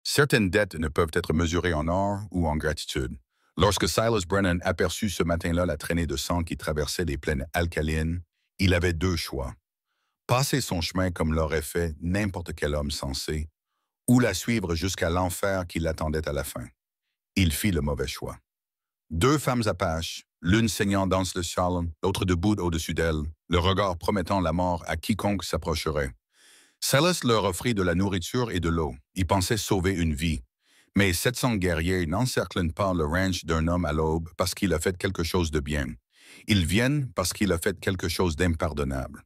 Certaines dettes ne peuvent être mesurées en or ou en gratitude. Lorsque Silas Brennan aperçut ce matin-là la traînée de sang qui traversait les plaines alcalines, il avait deux choix. Passer son chemin comme l'aurait fait n'importe quel homme sensé, ou la suivre jusqu'à l'enfer qui l'attendait à la fin. Il fit le mauvais choix. Deux femmes apaches, l'une saignant dans le slalom, l'autre debout au-dessus d'elle, le regard promettant la mort à quiconque s'approcherait. Silas leur offrit de la nourriture et de l'eau. Il pensait sauver une vie. Mais 700 guerriers n'encerclent pas le ranch d'un homme à l'aube parce qu'il a fait quelque chose de bien. Ils viennent parce qu'il a fait quelque chose d'impardonnable.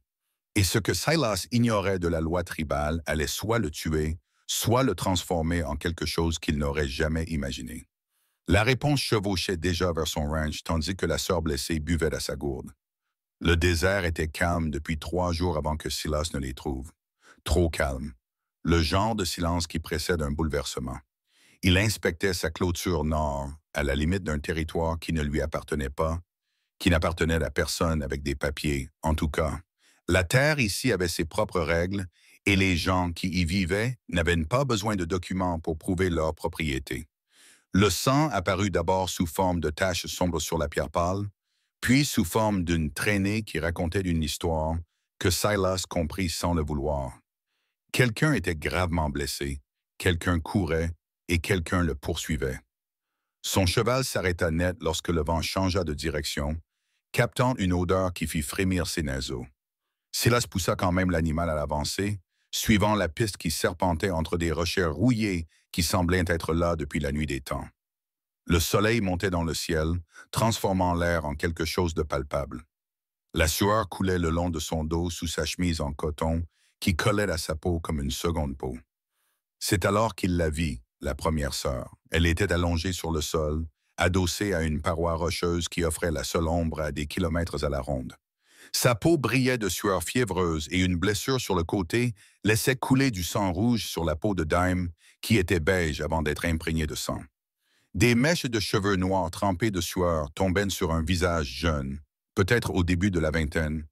Et ce que Silas ignorait de la loi tribale allait soit le tuer, soit le transformer en quelque chose qu'il n'aurait jamais imaginé. La réponse chevauchait déjà vers son ranch tandis que la sœur blessée buvait à sa gourde. Le désert était calme depuis 3 jours avant que Silas ne les trouve. Trop calme. Le genre de silence qui précède un bouleversement. Il inspectait sa clôture nord, à la limite d'un territoire qui ne lui appartenait pas, qui n'appartenait à personne avec des papiers, en tout cas. La terre ici avait ses propres règles et les gens qui y vivaient n'avaient pas besoin de documents pour prouver leur propriété. Le sang apparut d'abord sous forme de taches sombres sur la pierre pâle, puis sous forme d'une traînée qui racontait une histoire que Silas comprit sans le vouloir. Quelqu'un était gravement blessé, quelqu'un courait et quelqu'un le poursuivait. Son cheval s'arrêta net lorsque le vent changea de direction, captant une odeur qui fit frémir ses naseaux. Silas poussa quand même l'animal à l'avancée, suivant la piste qui serpentait entre des rochers rouillés qui semblaient être là depuis la nuit des temps. Le soleil montait dans le ciel, transformant l'air en quelque chose de palpable. La sueur coulait le long de son dos sous sa chemise en coton qui collait à sa peau comme une seconde peau. C'est alors qu'il la vit, la première sœur. Elle était allongée sur le sol, adossée à une paroi rocheuse qui offrait la seule ombre à des kilomètres à la ronde. Sa peau brillait de sueur fiévreuse et une blessure sur le côté laissait couler du sang rouge sur la peau de Dime, qui était beige avant d'être imprégnée de sang. Des mèches de cheveux noirs trempés de sueur tombaient sur un visage jeune, peut-être au début de la vingtaine,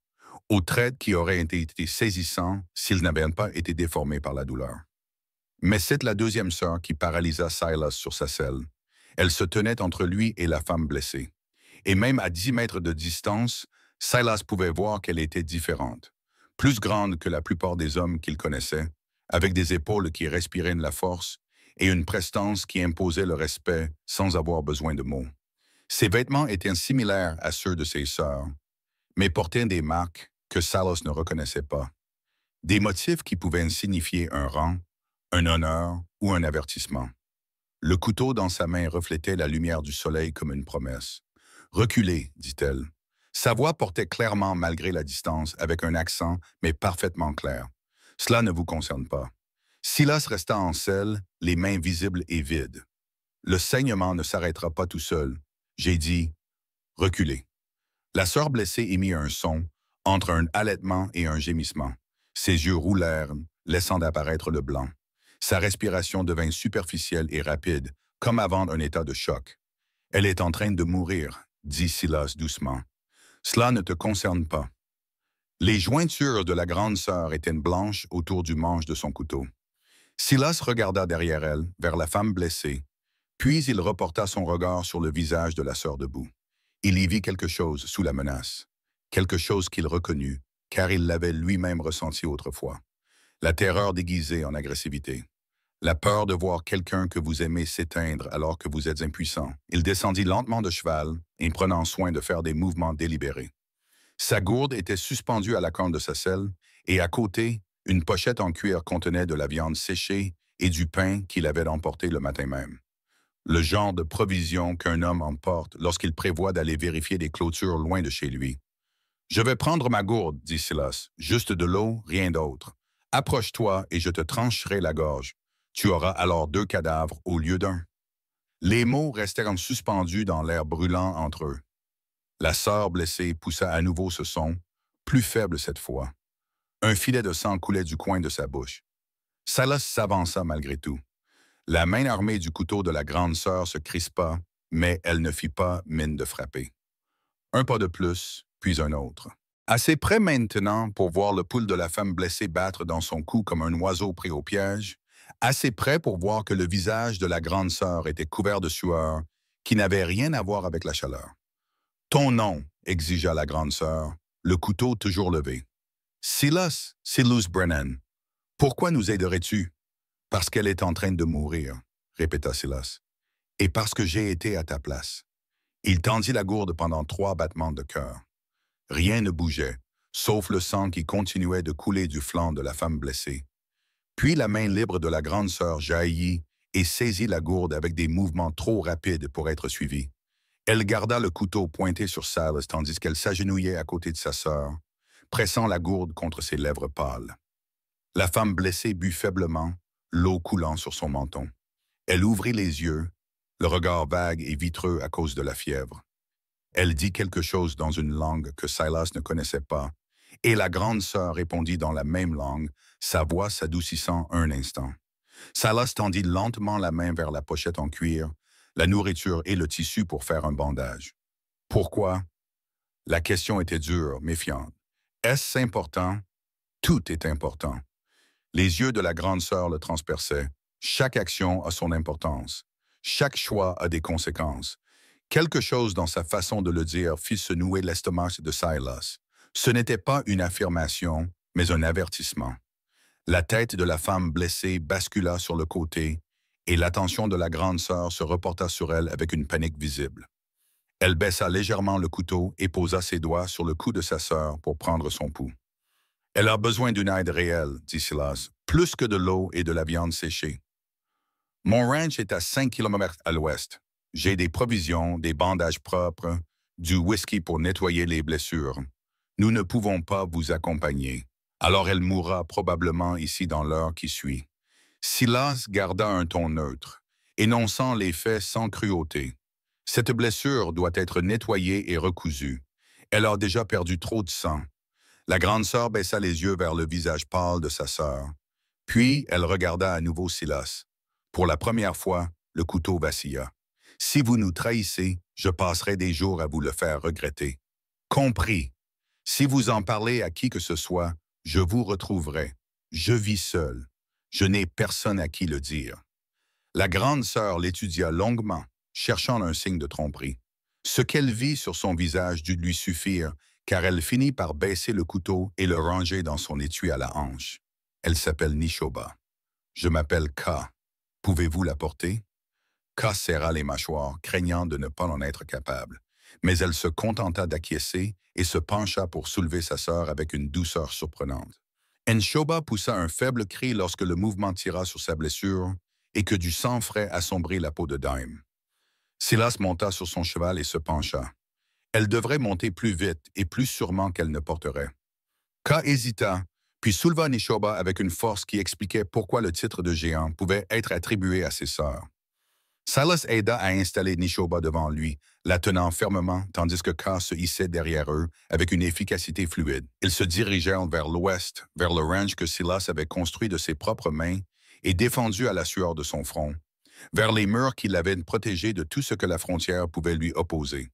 aux traits qui auraient été saisissants s'ils n'avaient pas été déformés par la douleur. Mais c'est la deuxième sœur qui paralysa Silas sur sa selle. Elle se tenait entre lui et la femme blessée. Et même à 10 mètres de distance, Silas pouvait voir qu'elle était différente, plus grande que la plupart des hommes qu'il connaissait, avec des épaules qui respiraient la force et une prestance qui imposait le respect sans avoir besoin de mots. Ses vêtements étaient similaires à ceux de ses sœurs, mais portaient des marques que Silas ne reconnaissait pas. Des motifs qui pouvaient signifier un rang, un honneur ou un avertissement. Le couteau dans sa main reflétait la lumière du soleil comme une promesse. « Reculez », dit-elle. Sa voix portait clairement malgré la distance, avec un accent, mais parfaitement clair. « Cela ne vous concerne pas. » Silas resta en selle, les mains visibles et vides. « Le saignement ne s'arrêtera pas tout seul. » J'ai dit « Reculez ». La sœur blessée émit un son, entre un halètement et un gémissement. Ses yeux roulèrent, laissant apparaître le blanc. Sa respiration devint superficielle et rapide, comme avant un état de choc. « Elle est en train de mourir », dit Silas doucement. « Cela ne te concerne pas. » Les jointures de la grande sœur étaient blanches autour du manche de son couteau. Silas regarda derrière elle, vers la femme blessée, puis il reporta son regard sur le visage de la sœur debout. Il y vit quelque chose sous la menace, quelque chose qu'il reconnut, car il l'avait lui-même ressenti autrefois. La terreur déguisée en agressivité. La peur de voir quelqu'un que vous aimez s'éteindre alors que vous êtes impuissant. Il descendit lentement de cheval, et prenant soin de faire des mouvements délibérés. Sa gourde était suspendue à la corne de sa selle, et à côté, une pochette en cuir contenait de la viande séchée et du pain qu'il avait emporté le matin même. Le genre de provision qu'un homme emporte lorsqu'il prévoit d'aller vérifier des clôtures loin de chez lui. « Je vais prendre ma gourde, » dit Silas. « Juste de l'eau, rien d'autre. Approche-toi et je te trancherai la gorge. Tu auras alors 2 cadavres au lieu d'un. » Les mots restèrent suspendus dans l'air brûlant entre eux. La sœur blessée poussa à nouveau ce son, plus faible cette fois. Un filet de sang coulait du coin de sa bouche. Silas s'avança malgré tout. La main armée du couteau de la grande sœur se crispa, mais elle ne fit pas mine de frapper. Un pas de plus, puis un autre. Assez près maintenant pour voir le pouls de la femme blessée battre dans son cou comme un oiseau pris au piège, assez près pour voir que le visage de la grande sœur était couvert de sueur qui n'avait rien à voir avec la chaleur. Ton nom, exigea la grande sœur, le couteau toujours levé. Silas, Silas Brennan, pourquoi nous aiderais-tu? Parce qu'elle est en train de mourir, répéta Silas, et parce que j'ai été à ta place. Il tendit la gourde pendant 3 battements de cœur. Rien ne bougeait, sauf le sang qui continuait de couler du flanc de la femme blessée. Puis la main libre de la grande sœur jaillit et saisit la gourde avec des mouvements trop rapides pour être suivis. Elle garda le couteau pointé sur Silas tandis qu'elle s'agenouillait à côté de sa sœur, pressant la gourde contre ses lèvres pâles. La femme blessée but faiblement, l'eau coulant sur son menton. Elle ouvrit les yeux, le regard vague et vitreux à cause de la fièvre. Elle dit quelque chose dans une langue que Silas ne connaissait pas, et la grande sœur répondit dans la même langue, sa voix s'adoucissant un instant. Silas tendit lentement la main vers la pochette en cuir, la nourriture et le tissu pour faire un bandage. Pourquoi? La question était dure, méfiante. Est-ce important? Tout est important. Les yeux de la grande sœur le transperçaient. Chaque action a son importance. Chaque choix a des conséquences. Quelque chose dans sa façon de le dire fit se nouer l'estomac de Silas. Ce n'était pas une affirmation, mais un avertissement. La tête de la femme blessée bascula sur le côté et l'attention de la grande sœur se reporta sur elle avec une panique visible. Elle baissa légèrement le couteau et posa ses doigts sur le cou de sa sœur pour prendre son pouls. « Elle a besoin d'une aide réelle, » dit Silas, « plus que de l'eau et de la viande séchée. Mon ranch est à 5 kilomètres à l'ouest. J'ai des provisions, des bandages propres, du whisky pour nettoyer les blessures. Nous ne pouvons pas vous accompagner. Alors elle mourra probablement ici dans l'heure qui suit. » Silas garda un ton neutre, énonçant les faits sans cruauté. Cette blessure doit être nettoyée et recousue. Elle a déjà perdu trop de sang. La grande sœur baissa les yeux vers le visage pâle de sa sœur. Puis elle regarda à nouveau Silas. Pour la première fois, le couteau vacilla. « Si vous nous trahissez, je passerai des jours à vous le faire regretter. »« Compris. Si vous en parlez à qui que ce soit, je vous retrouverai. Je vis seul. Je n'ai personne à qui le dire. » La grande sœur l'étudia longuement, cherchant un signe de tromperie. Ce qu'elle vit sur son visage dut lui suffire, car elle finit par baisser le couteau et le ranger dans son étui à la hanche. Elle s'appelle Nishoba. « Je m'appelle K. Pouvez-vous la porter? » K serra les mâchoires, craignant de ne pas en être capable. Mais elle se contenta d'acquiescer et se pencha pour soulever sa sœur avec une douceur surprenante. Nishoba poussa un faible cri lorsque le mouvement tira sur sa blessure et que du sang frais assombrit la peau de Dime. Silas monta sur son cheval et se pencha. Elle devrait monter plus vite et plus sûrement qu'elle ne porterait. K hésita, puis souleva Nishoba avec une force qui expliquait pourquoi le titre de géant pouvait être attribué à ses sœurs. Silas aida à installer Nishoba devant lui, la tenant fermement tandis que K se hissait derrière eux avec une efficacité fluide. Ils se dirigèrent vers l'ouest, vers le ranch que Silas avait construit de ses propres mains et défendu à la sueur de son front, vers les murs qui l'avaient protégé de tout ce que la frontière pouvait lui opposer.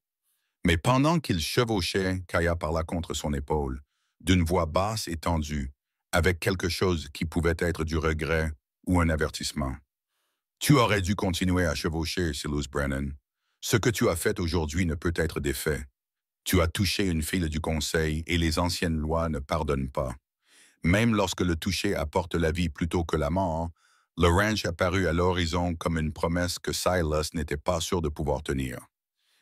Mais pendant qu'il chevauchait, Kaya parla contre son épaule, d'une voix basse et tendue, avec quelque chose qui pouvait être du regret ou un avertissement. « Tu aurais dû continuer à chevaucher, Silas Brennan. Ce que tu as fait aujourd'hui ne peut être défait. Tu as touché une fille du conseil et les anciennes lois ne pardonnent pas. Même lorsque le toucher apporte la vie plutôt que la mort, le ranch apparut à l'horizon comme une promesse que Silas n'était pas sûr de pouvoir tenir.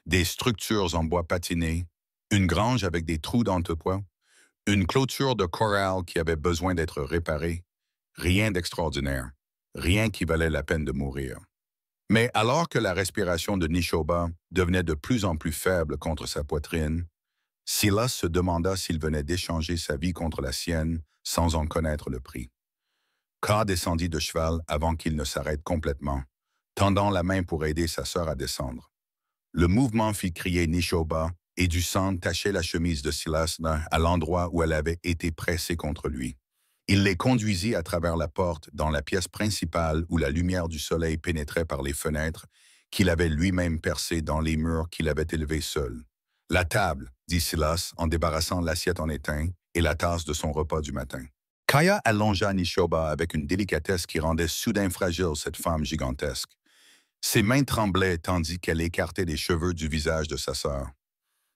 Des structures en bois patiné, une grange avec des trous d'entrepoids, une clôture de corral qui avait besoin d'être réparée. Rien d'extraordinaire, rien qui valait la peine de mourir. Mais alors que la respiration de Nishoba devenait de plus en plus faible contre sa poitrine, Silas se demanda s'il venait d'échanger sa vie contre la sienne sans en connaître le prix. K descendit de cheval avant qu'il ne s'arrête complètement, tendant la main pour aider sa sœur à descendre. Le mouvement fit crier Nishoba et du sang tachait la chemise de Silas à l'endroit où elle avait été pressée contre lui. Il les conduisit à travers la porte dans la pièce principale où la lumière du soleil pénétrait par les fenêtres qu'il avait lui-même percées dans les murs qu'il avait élevés seul. « La table, » dit Silas en débarrassant l'assiette en étain et la tasse de son repas du matin. Kaya allongea Nishoba avec une délicatesse qui rendait soudain fragile cette femme gigantesque. Ses mains tremblaient tandis qu'elle écartait les cheveux du visage de sa sœur.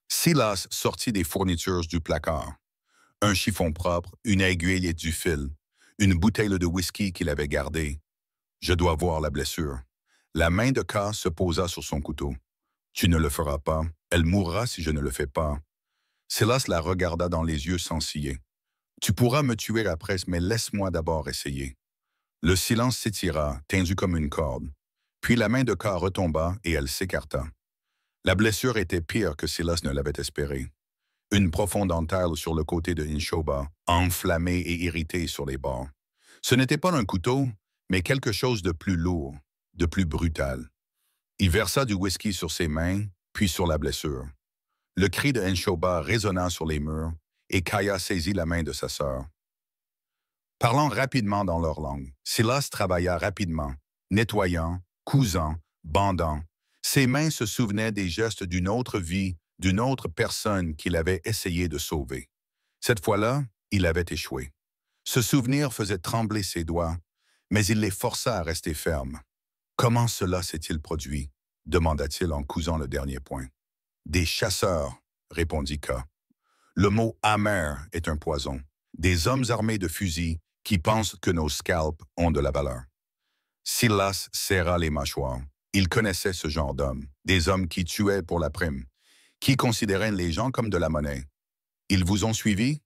Silas sortit des fournitures du placard. Un chiffon propre, une aiguille et du fil, une bouteille de whisky qu'il avait gardée. Je dois voir la blessure. La main de K se posa sur son couteau. Tu ne le feras pas. Elle mourra si je ne le fais pas. Silas la regarda dans les yeux sans ciller. Tu pourras me tuer après, mais laisse-moi d'abord essayer. Le silence s'étira, tendu comme une corde. Puis la main de K retomba et elle s'écarta. La blessure était pire que Silas ne l'avait espéré. Une profonde entaille sur le côté de Nishoba, enflammée et irritée sur les bords. Ce n'était pas un couteau, mais quelque chose de plus lourd, de plus brutal. Il versa du whisky sur ses mains, puis sur la blessure. Le cri de Nishoba résonna sur les murs, et Kaya saisit la main de sa sœur. Parlant rapidement dans leur langue, Silas travailla rapidement, nettoyant, cousant, bandant. Ses mains se souvenaient des gestes d'une autre vie, d'une autre personne qu'il avait essayé de sauver. Cette fois-là, il avait échoué. Ce souvenir faisait trembler ses doigts, mais il les força à rester fermes. Comment cela s'est-il produit? Demanda-t-il en cousant le dernier point. Des chasseurs, répondit K. Le mot amer est un poison. Des hommes armés de fusils qui pensent que nos scalps ont de la valeur. Silas serra les mâchoires. Il connaissait ce genre d'hommes, des hommes qui tuaient pour la prime, qui considéraient les gens comme de la monnaie. Ils vous ont suivi?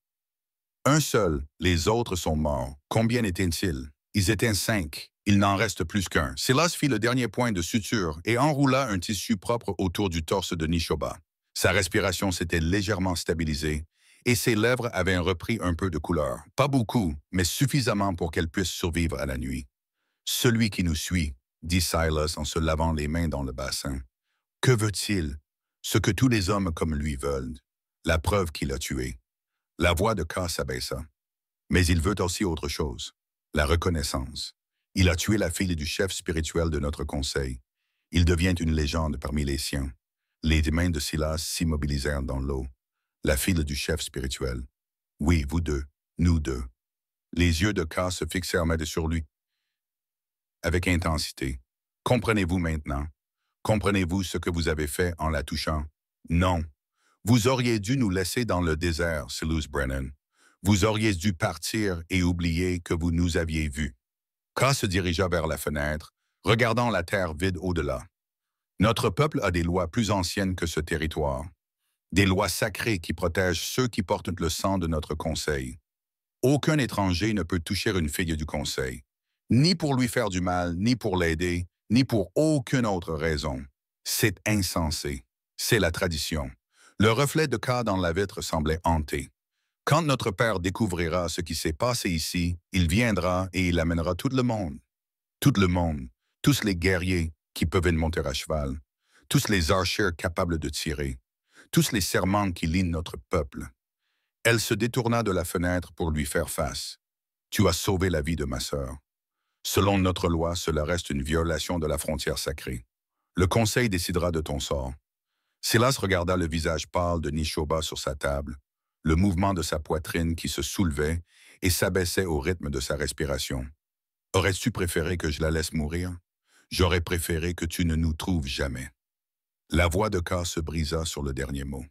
Un seul, les autres sont morts. Combien étaient-ils? Ils étaient 5. Il n'en reste plus qu'un. Silas fit le dernier point de suture et enroula un tissu propre autour du torse de Nishoba. Sa respiration s'était légèrement stabilisée et ses lèvres avaient repris un peu de couleur. Pas beaucoup, mais suffisamment pour qu'elle puisse survivre à la nuit. Celui qui nous suit, dit Silas en se lavant les mains dans le bassin. Que veut-il? Ce que tous les hommes comme lui veulent. La preuve qu'il a tué. La voix de K s'abaissa. Mais il veut aussi autre chose. La reconnaissance. Il a tué la fille du chef spirituel de notre conseil. Il devient une légende parmi les siens. Les mains de Silas s'immobilisèrent dans l'eau. La fille du chef spirituel. Oui, vous deux, nous deux. Les yeux de K se fixèrent sur lui avec intensité. Comprenez-vous maintenant? Comprenez-vous ce que vous avez fait en la touchant? Non. Vous auriez dû nous laisser dans le désert, Silas Brennan. Vous auriez dû partir et oublier que vous nous aviez vus. K se dirigea vers la fenêtre, regardant la terre vide au-delà. Notre peuple a des lois plus anciennes que ce territoire. Des lois sacrées qui protègent ceux qui portent le sang de notre conseil. Aucun étranger ne peut toucher une fille du conseil, ni pour lui faire du mal, ni pour l'aider, ni pour aucune autre raison. C'est insensé. C'est la tradition. Le reflet de K dans la vitre semblait hanté. Quand notre père découvrira ce qui s'est passé ici, il viendra et il amènera tout le monde. Tout le monde. Tous les guerriers qui peuvent monter à cheval. Tous les archers capables de tirer. Tous les serments qui lient notre peuple. Elle se détourna de la fenêtre pour lui faire face. Tu as sauvé la vie de ma sœur. Selon notre loi, cela reste une violation de la frontière sacrée. Le conseil décidera de ton sort. Silas regarda le visage pâle de Nishoba sur sa table, le mouvement de sa poitrine qui se soulevait et s'abaissait au rythme de sa respiration. Aurais-tu préféré que je la laisse mourir? J'aurais préféré que tu ne nous trouves jamais. La voix de K se brisa sur le dernier mot.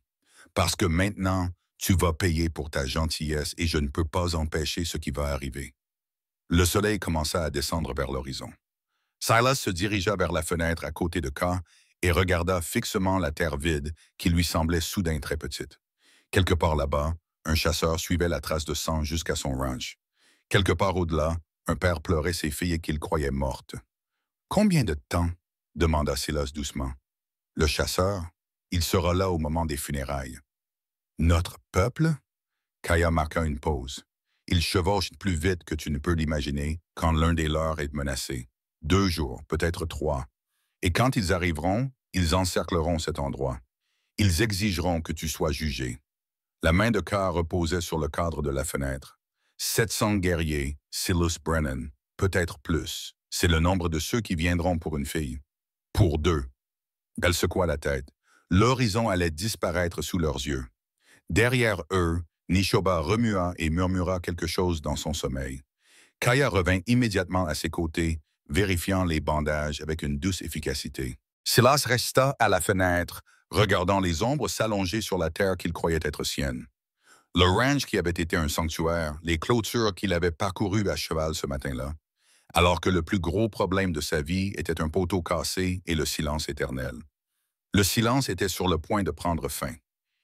Parce que maintenant, tu vas payer pour ta gentillesse et je ne peux pas empêcher ce qui va arriver. Le soleil commença à descendre vers l'horizon. Silas se dirigea vers la fenêtre à côté de K et regarda fixement la terre vide qui lui semblait soudain très petite. Quelque part là-bas, un chasseur suivait la trace de sang jusqu'à son ranch. Quelque part au-delà, un père pleurait ses filles qu'il croyait mortes. « Combien de temps? » demanda Silas doucement. « Le chasseur, il sera là au moment des funérailles. »« Notre peuple? » Kaya marqua une pause. « Ils chevauchent plus vite que tu ne peux l'imaginer quand l'un des leurs est menacé. 2 jours, peut-être 3. Et quand ils arriveront, ils encercleront cet endroit. Ils exigeront que tu sois jugé. » La main de K reposait sur le cadre de la fenêtre. 700 guerriers, Silas Brennan, peut-être plus. C'est le nombre de ceux qui viendront pour une fille. Pour 2. Elle secoua la tête. L'horizon allait disparaître sous leurs yeux. Derrière eux, Nishoba remua et murmura quelque chose dans son sommeil. Kaya revint immédiatement à ses côtés, vérifiant les bandages avec une douce efficacité. Silas resta à la fenêtre, regardant les ombres s'allonger sur la terre qu'il croyait être sienne. Le ranch qui avait été un sanctuaire, les clôtures qu'il avait parcourues à cheval ce matin-là, alors que le plus gros problème de sa vie était un poteau cassé et le silence éternel. Le silence était sur le point de prendre fin.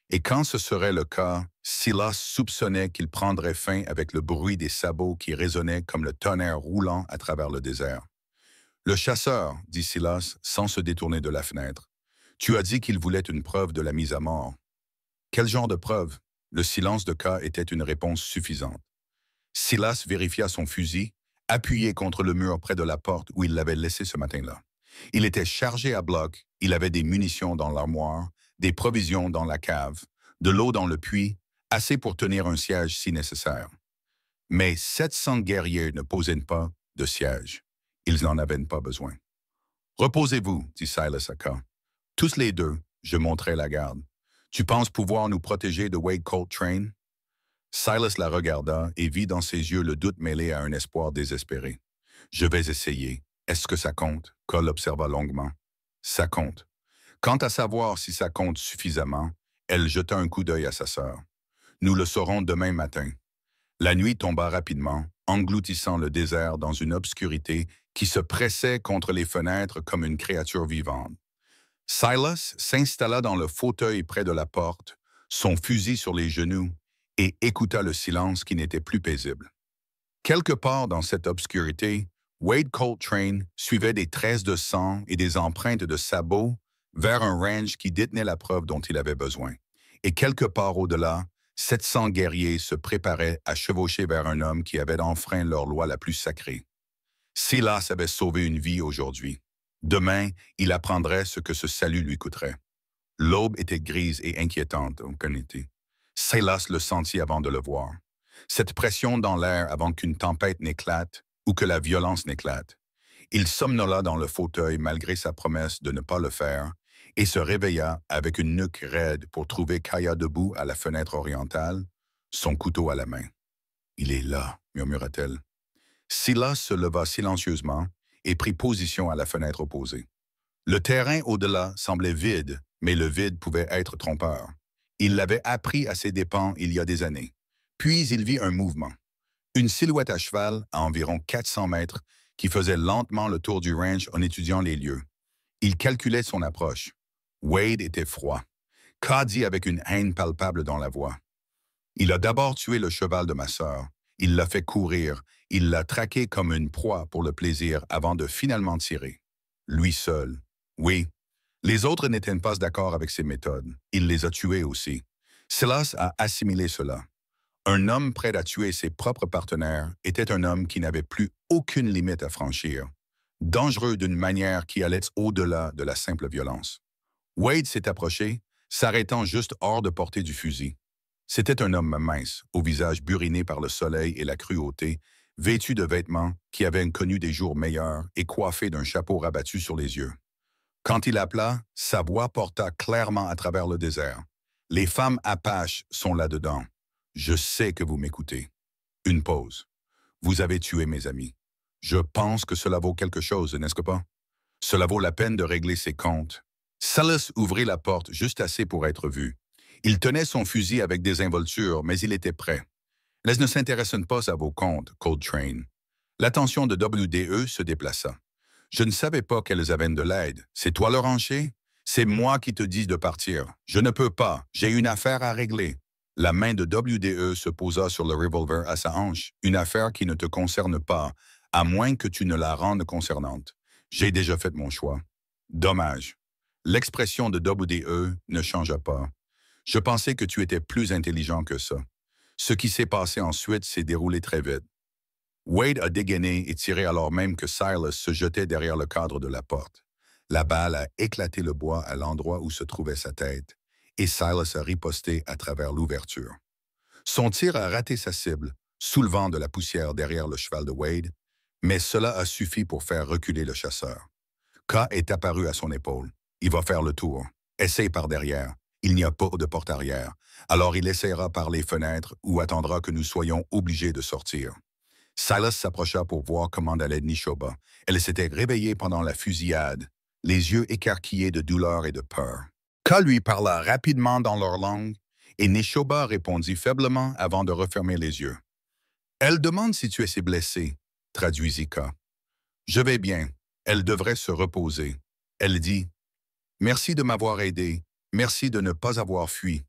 Et quand ce serait le cas, Silas soupçonnait qu'il prendrait fin avec le bruit des sabots qui résonnaient comme le tonnerre roulant à travers le désert. Le chasseur, dit Silas, sans se détourner de la fenêtre. Tu as dit qu'il voulait une preuve de la mise à mort. Quel genre de preuve? Le silence de K était une réponse suffisante. Silas vérifia son fusil, appuyé contre le mur près de la porte où il l'avait laissé ce matin-là. Il était chargé à bloc, il avait des munitions dans l'armoire, des provisions dans la cave, de l'eau dans le puits, assez pour tenir un siège si nécessaire. Mais 700 guerriers ne posaient pas de siège. Ils n'en avaient pas besoin. « Reposez-vous, dit Silas à K. Tous les deux, je monterai la garde. Tu penses pouvoir nous protéger de Wade Coltrane? » Silas la regarda et vit dans ses yeux le doute mêlé à un espoir désespéré. « Je vais essayer. Est-ce que ça compte? » Cole observa longuement. « Ça compte. » Quant à savoir si ça compte suffisamment, elle jeta un coup d'œil à sa sœur. « Nous le saurons demain matin. » La nuit tomba rapidement, engloutissant le désert dans une obscurité qui se pressait contre les fenêtres comme une créature vivante. Silas s'installa dans le fauteuil près de la porte, son fusil sur les genoux, et écouta le silence qui n'était plus paisible. Quelque part dans cette obscurité, Wade Coltrane suivait des traces de sang et des empreintes de sabots vers un range qui détenait la preuve dont il avait besoin. Et quelque part au-delà, 700 guerriers se préparaient à chevaucher vers un homme qui avait enfreint leur loi la plus sacrée. Silas avait sauvé une vie aujourd'hui. Demain, il apprendrait ce que ce salut lui coûterait. L'aube était grise et inquiétante, on connaît. Silas le sentit avant de le voir. Cette pression dans l'air avant qu'une tempête n'éclate ou que la violence n'éclate. Il somnola dans le fauteuil malgré sa promesse de ne pas le faire et se réveilla avec une nuque raide pour trouver Kaya debout à la fenêtre orientale, son couteau à la main. « Il est là, » murmura-t-elle. Silas se leva silencieusement et prit position à la fenêtre opposée. Le terrain au-delà semblait vide, mais le vide pouvait être trompeur. Il l'avait appris à ses dépens il y a des années. Puis il vit un mouvement. Une silhouette à cheval à environ 400 mètres qui faisait lentement le tour du ranch en étudiant les lieux. Il calculait son approche. Wade était froid. K dit avec une haine palpable dans la voix. « Il a d'abord tué le cheval de ma sœur. Il l'a fait courir. Il l'a traqué comme une proie pour le plaisir avant de finalement tirer. Lui seul. Oui. Les autres n'étaient pas d'accord avec ses méthodes. Il les a tués aussi. Silas a assimilé cela. Un homme prêt à tuer ses propres partenaires était un homme qui n'avait plus aucune limite à franchir. Dangereux d'une manière qui allait au-delà de la simple violence. Wade s'est approché, s'arrêtant juste hors de portée du fusil. C'était un homme mince, au visage buriné par le soleil et la cruauté, vêtu de vêtements qui avaient connu des jours meilleurs et coiffé d'un chapeau rabattu sur les yeux. Quand il appela, sa voix porta clairement à travers le désert. « Les femmes apaches sont là-dedans. Je sais que vous m'écoutez. » Une pause. « Vous avez tué mes amis. Je pense que cela vaut quelque chose, n'est-ce pas? Cela vaut la peine de régler ses comptes. » Silas ouvrit la porte juste assez pour être vu. Il tenait son fusil avec désinvolture, mais il était prêt. « Elles ne s'intéressent pas à vos comptes, Coltrane. » L'attention de WDE se déplaça. « Je ne savais pas qu'elles avaient de l'aide. C'est toi le rancher? C'est moi qui te dis de partir. Je ne peux pas. J'ai une affaire à régler. » La main de WDE se posa sur le revolver à sa hanche, une affaire qui ne te concerne pas, à moins que tu ne la rendes concernante. J'ai déjà fait mon choix. Dommage. L'expression de WDE ne changea pas. Je pensais que tu étais plus intelligent que ça. Ce qui s'est passé ensuite s'est déroulé très vite. Wade a dégainé et tiré alors même que Silas se jetait derrière le cadre de la porte. La balle a éclaté le bois à l'endroit où se trouvait sa tête, et Silas a riposté à travers l'ouverture. Son tir a raté sa cible, soulevant de la poussière derrière le cheval de Wade, mais cela a suffi pour faire reculer le chasseur. K est apparu à son épaule. Il va faire le tour. Essaye par derrière. Il n'y a pas de porte arrière, alors il essaiera par les fenêtres ou attendra que nous soyons obligés de sortir. Silas s'approcha pour voir comment allait Nishoba. Elle s'était réveillée pendant la fusillade, les yeux écarquillés de douleur et de peur. Ka lui parla rapidement dans leur langue, et Nishoba répondit faiblement avant de refermer les yeux. « Elle demande si tu es blessé, traduisit Ka. « Je vais bien. Elle devrait se reposer. » Elle dit « Merci de m'avoir aidé. Merci de ne pas avoir fui. »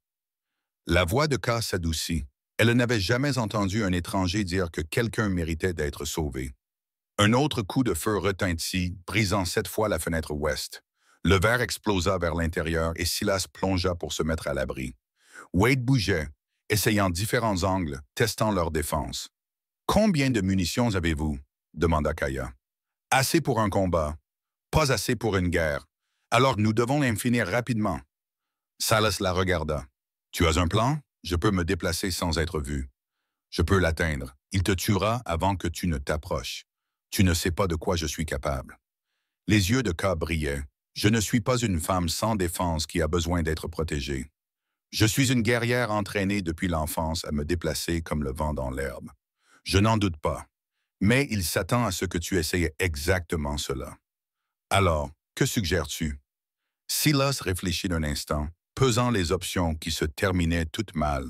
La voix de Ka s'adoucit. Elle n'avait jamais entendu un étranger dire que quelqu'un méritait d'être sauvé. Un autre coup de feu retentit, brisant cette fois la fenêtre ouest. Le verre explosa vers l'intérieur et Silas plongea pour se mettre à l'abri. Wade bougeait, essayant différents angles, testant leur défense. « Combien de munitions avez-vous » demanda Kaya. « Assez pour un combat. Pas assez pour une guerre. Alors nous devons les finir rapidement. » Silas la regarda. « Tu as un plan? Je peux me déplacer sans être vu. Je peux l'atteindre. Il te tuera avant que tu ne t'approches. Tu ne sais pas de quoi je suis capable. » Les yeux de Ka brillaient. « Je ne suis pas une femme sans défense qui a besoin d'être protégée. Je suis une guerrière entraînée depuis l'enfance à me déplacer comme le vent dans l'herbe. Je n'en doute pas. Mais il s'attend à ce que tu essayes exactement cela. Alors, que suggères-tu? » Silas réfléchit d'un instant, pesant les options qui se terminaient toutes mal.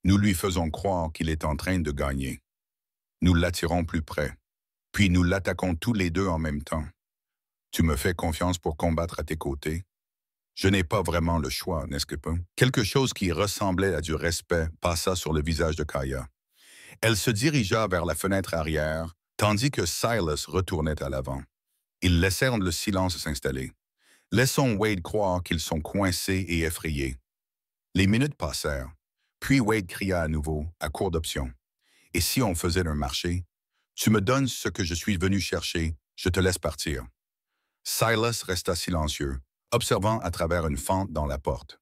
Nous lui faisons croire qu'il est en train de gagner. Nous l'attirons plus près, puis nous l'attaquons tous les deux en même temps. Tu me fais confiance pour combattre à tes côtés? Je n'ai pas vraiment le choix, n'est-ce pas? Quelque chose qui ressemblait à du respect passa sur le visage de Kaya. Elle se dirigea vers la fenêtre arrière, tandis que Silas retournait à l'avant. Ils laissèrent le silence s'installer. Laissons Wade croire qu'ils sont coincés et effrayés. Les minutes passèrent, puis Wade cria à nouveau, à court d'options. « Et si on faisait un marché? Tu me donnes ce que je suis venu chercher, je te laisse partir. » Silas resta silencieux, observant à travers une fente dans la porte.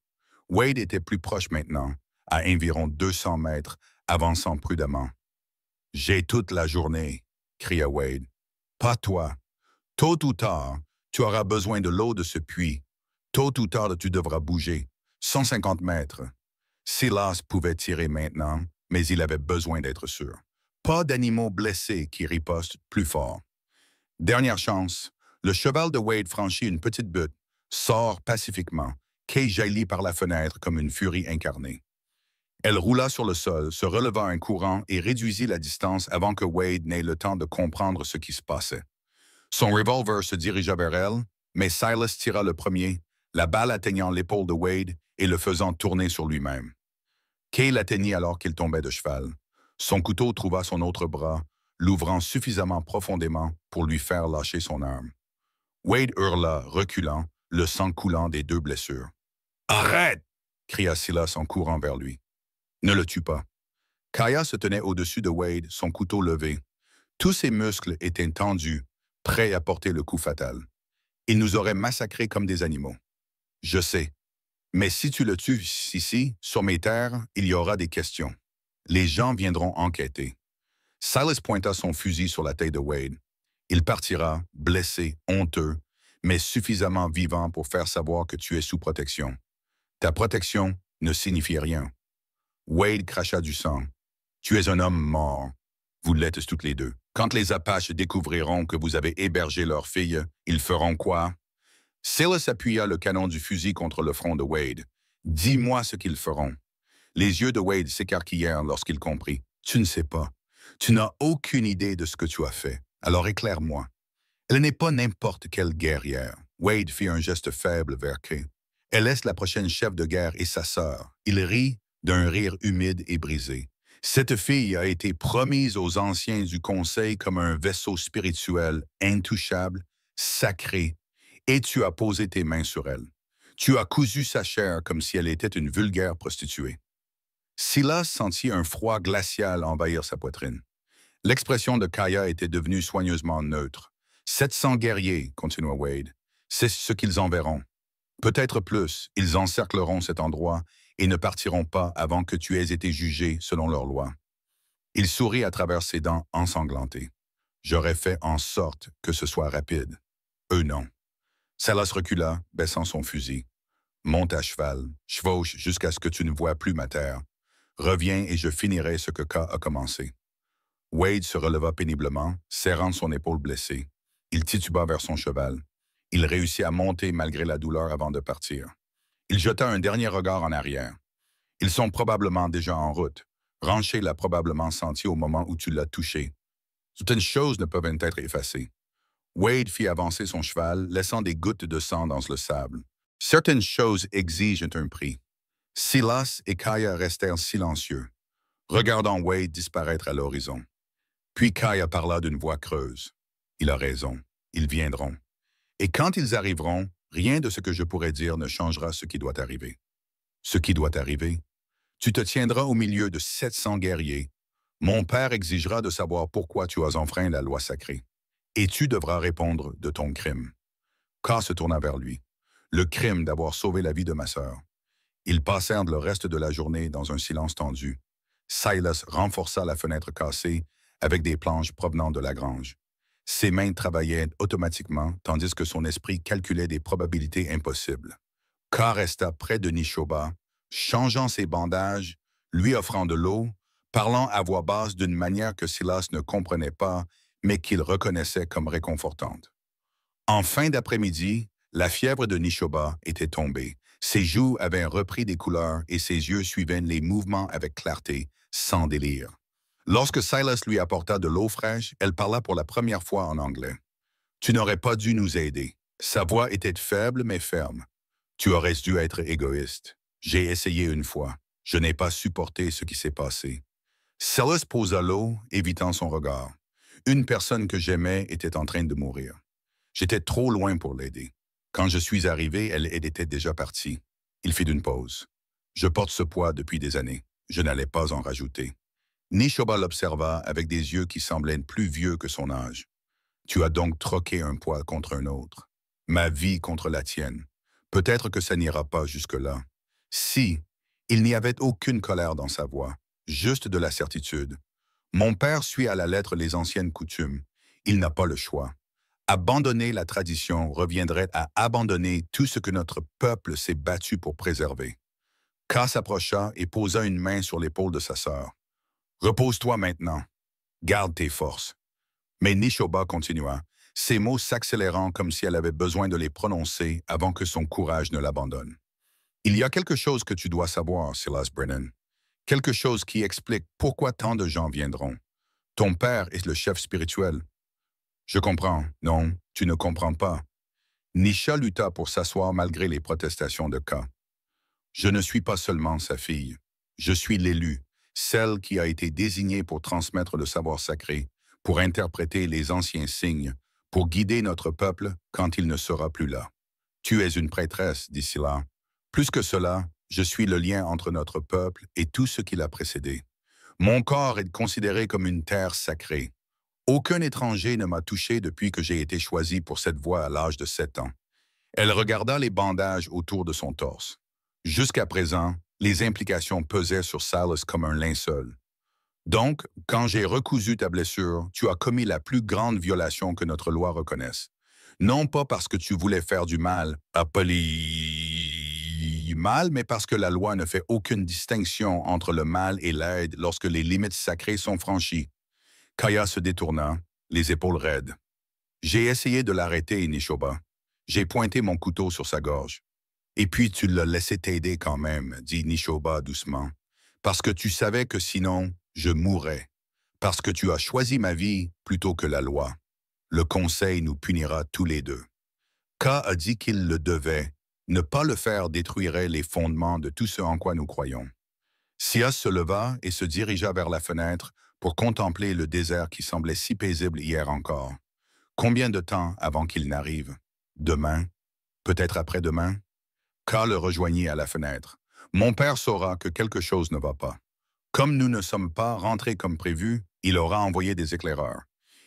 Wade était plus proche maintenant, à environ 200 mètres, avançant prudemment. « J'ai toute la journée, » cria Wade. « Pas toi. Tôt ou tard, tu auras besoin de l'eau de ce puits. Tôt ou tard, tu devras bouger. 150 mètres. » Silas pouvait tirer maintenant, mais il avait besoin d'être sûr. Pas d'animaux blessés qui ripostent plus fort. Dernière chance, le cheval de Wade franchit une petite butte, sort pacifiquement, Kay jaillit par la fenêtre comme une furie incarnée. Elle roula sur le sol, se releva un courant et réduisit la distance avant que Wade n'ait le temps de comprendre ce qui se passait. Son revolver se dirigea vers elle, mais Silas tira le premier, la balle atteignant l'épaule de Wade et le faisant tourner sur lui-même. Kay l'atteignit alors qu'il tombait de cheval. Son couteau trouva son autre bras, l'ouvrant suffisamment profondément pour lui faire lâcher son arme. Wade hurla, reculant, le sang coulant des deux blessures. « Arrête !» cria Silas en courant vers lui. « Ne le tue pas. » Kaya se tenait au-dessus de Wade, son couteau levé. Tous ses muscles étaient tendus, prêts à porter le coup fatal. Il nous aurait massacrés comme des animaux. « Je sais. Mais si tu le tues ici, sur mes terres, il y aura des questions. Les gens viendront enquêter. » Silas pointa son fusil sur la tête de Wade. Il partira, blessé, honteux, mais suffisamment vivant pour faire savoir que tu es sous protection. Ta protection ne signifie rien. Wade cracha du sang. Tu es un homme mort. Vous l'êtes toutes les deux. Quand les Apaches découvriront que vous avez hébergé leur fille, ils feront quoi? Silas appuya le canon du fusil contre le front de Wade. Dis-moi ce qu'ils feront. Les yeux de Wade s'écarquillèrent lorsqu'il comprit. Tu ne sais pas. Tu n'as aucune idée de ce que tu as fait. Alors éclaire-moi. Elle n'est pas n'importe quelle guerrière. Wade fit un geste faible vers Kay. Elle est la prochaine chef de guerre et sa sœur. Il rit d'un rire humide et brisé. Cette fille a été promise aux anciens du Conseil comme un vaisseau spirituel intouchable, sacré, et tu as posé tes mains sur elle. Tu as cousu sa chair comme si elle était une vulgaire prostituée. Silas sentit un froid glacial envahir sa poitrine. L'expression de Kaya était devenue soigneusement neutre. 700 guerriers, continua Wade, c'est ce qu'ils enverront. Peut-être plus, ils encercleront cet endroit et ne partiront pas avant que tu aies été jugé selon leurs lois. Il sourit à travers ses dents ensanglantées. J'aurais fait en sorte que ce soit rapide. Eux non. Silas recula, baissant son fusil. Monte à cheval, chevauche jusqu'à ce que tu ne vois plus ma terre. Reviens et je finirai ce que K a commencé. Wade se releva péniblement, serrant son épaule blessée. Il tituba vers son cheval. Il réussit à monter malgré la douleur avant de partir. Il jeta un dernier regard en arrière. Ils sont probablement déjà en route. Rancher l'a probablement senti au moment où tu l'as touché. Certaines choses ne peuvent être effacées. Wade fit avancer son cheval, laissant des gouttes de sang dans le sable. Certaines choses exigent un prix. Silas et Kaya restèrent silencieux, regardant Wade disparaître à l'horizon. Puis Kaya parla d'une voix creuse. Il a raison, ils viendront. Et quand ils arriveront, rien de ce que je pourrais dire ne changera ce qui doit arriver. Ce qui doit arriver? Tu te tiendras au milieu de 700 guerriers. Mon père exigera de savoir pourquoi tu as enfreint la loi sacrée. Et tu devras répondre de ton crime. K se tourna vers lui. Le crime d'avoir sauvé la vie de ma sœur. Ils passèrent le reste de la journée dans un silence tendu. Silas renforça la fenêtre cassée avec des planches provenant de la grange. Ses mains travaillaient automatiquement tandis que son esprit calculait des probabilités impossibles. K resta près de Nishoba, changeant ses bandages, lui offrant de l'eau, parlant à voix basse d'une manière que Silas ne comprenait pas, mais qu'il reconnaissait comme réconfortante. En fin d'après-midi, la fièvre de Nishoba était tombée. Ses joues avaient repris des couleurs et ses yeux suivaient les mouvements avec clarté, sans délire. Lorsque Silas lui apporta de l'eau fraîche, elle parla pour la première fois en anglais. « Tu n'aurais pas dû nous aider. » Sa voix était faible mais ferme. « Tu aurais dû être égoïste. J'ai essayé une fois. Je n'ai pas supporté ce qui s'est passé. » Silas posa l'eau, évitant son regard. Une personne que j'aimais était en train de mourir. J'étais trop loin pour l'aider. Quand je suis arrivé, elle était déjà partie. Il fit une pause. Je porte ce poids depuis des années. Je n'allais pas en rajouter. Nishoba l'observa avec des yeux qui semblaient plus vieux que son âge. Tu as donc troqué un poids contre un autre. Ma vie contre la tienne. Peut-être que ça n'ira pas jusque-là. Si, il n'y avait aucune colère dans sa voix, juste de la certitude. Mon père suit à la lettre les anciennes coutumes. Il n'a pas le choix. Abandonner la tradition reviendrait à abandonner tout ce que notre peuple s'est battu pour préserver. K s'approcha et posa une main sur l'épaule de sa sœur. « Repose-toi maintenant. Garde tes forces. » Mais Nishoba continua, ses mots s'accélérant comme si elle avait besoin de les prononcer avant que son courage ne l'abandonne. « Il y a quelque chose que tu dois savoir, Silas Brennan. Quelque chose qui explique pourquoi tant de gens viendront. Ton père est le chef spirituel. » « Je comprends. Non, tu ne comprends pas. » Nisha lutta pour s'asseoir malgré les protestations de K. « Je ne suis pas seulement sa fille. Je suis l'élu, celle qui a été désignée pour transmettre le savoir sacré, pour interpréter les anciens signes, pour guider notre peuple quand il ne sera plus là. Tu es une prêtresse, dit Scylla. Plus que cela, je suis le lien entre notre peuple et tout ce qui l'a précédé. Mon corps est considéré comme une terre sacrée. Aucun étranger ne m'a touché depuis que j'ai été choisi pour cette voie à l'âge de 7 ans. Elle regarda les bandages autour de son torse. Jusqu'à présent, les implications pesaient sur Silas comme un linceul. Donc, quand j'ai recousu ta blessure, tu as commis la plus grande violation que notre loi reconnaisse. Non pas parce que tu voulais faire du mal, mal, mais parce que la loi ne fait aucune distinction entre le mal et l'aide lorsque les limites sacrées sont franchies. Kaya se détourna, les épaules raides. J'ai essayé de l'arrêter, Nishoba. J'ai pointé mon couteau sur sa gorge. Et puis tu l'as laissé t'aider quand même, dit Nishoba doucement. Parce que tu savais que sinon, je mourrais. Parce que tu as choisi ma vie plutôt que la loi. Le conseil nous punira tous les deux. K a dit qu'il le devait. Ne pas le faire détruirait les fondements de tout ce en quoi nous croyons. Sias se leva et se dirigea vers la fenêtre pour contempler le désert qui semblait si paisible hier encore. Combien de temps avant qu'il n'arrive? Demain? Peut-être après-demain? K le rejoignit à la fenêtre. Mon père saura que quelque chose ne va pas. Comme nous ne sommes pas rentrés comme prévu, il aura envoyé des éclaireurs.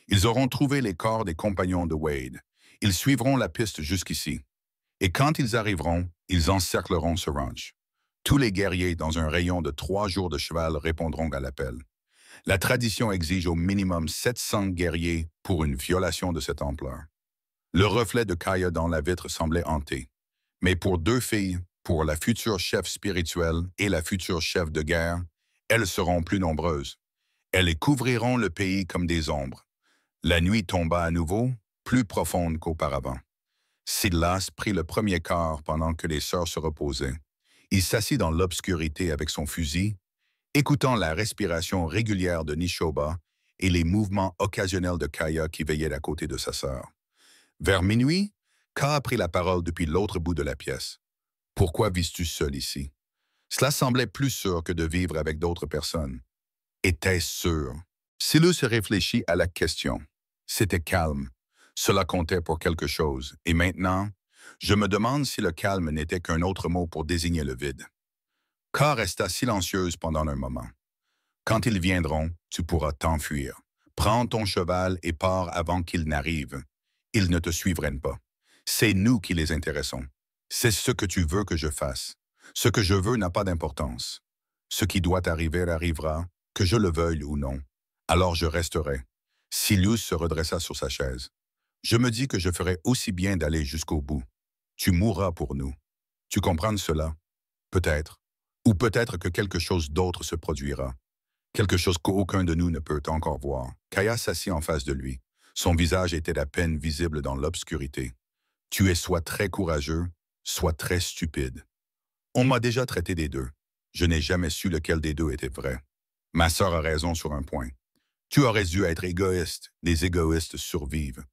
Ils auront trouvé les corps des compagnons de Wade. Ils suivront la piste jusqu'ici. Et quand ils arriveront, ils encercleront ce ranch. Tous les guerriers dans un rayon de 3 jours de cheval répondront à l'appel. La tradition exige au minimum 700 guerriers pour une violation de cette ampleur. Le reflet de Kaya dans la vitre semblait hanté. Mais pour 2 filles, pour la future chef spirituelle et la future chef de guerre, elles seront plus nombreuses. Elles couvriront le pays comme des ombres. La nuit tomba à nouveau, plus profonde qu'auparavant. Silas prit le premier quart pendant que les sœurs se reposaient. Il s'assit dans l'obscurité avec son fusil, écoutant la respiration régulière de Nishoba et les mouvements occasionnels de Kaya qui veillait à côté de sa sœur. Vers minuit, Ka prit la parole depuis l'autre bout de la pièce. « Pourquoi vis-tu seul ici? » Cela semblait plus sûr que de vivre avec d'autres personnes. Était-ce sûr? Silas se réfléchit à la question. C'était calme. Cela comptait pour quelque chose. Et maintenant, je me demande si le calme n'était qu'un autre mot pour désigner le vide. Ka resta silencieuse pendant un moment. Quand ils viendront, tu pourras t'enfuir. Prends ton cheval et pars avant qu'ils n'arrivent. Ils ne te suivraient pas. C'est nous qui les intéressons. C'est ce que tu veux que je fasse. Ce que je veux n'a pas d'importance. Ce qui doit arriver arrivera, que je le veuille ou non. Alors je resterai. Silas se redressa sur sa chaise. Je me dis que je ferai aussi bien d'aller jusqu'au bout. Tu mourras pour nous. Tu comprends cela? Peut-être. Ou peut-être que quelque chose d'autre se produira. Quelque chose qu'aucun de nous ne peut encore voir. Kaya s'assit en face de lui. Son visage était à peine visible dans l'obscurité. Tu es soit très courageux, soit très stupide. On m'a déjà traité des deux. Je n'ai jamais su lequel des deux était vrai. Ma sœur a raison sur un point. Tu aurais dû être égoïste. Les égoïstes survivent.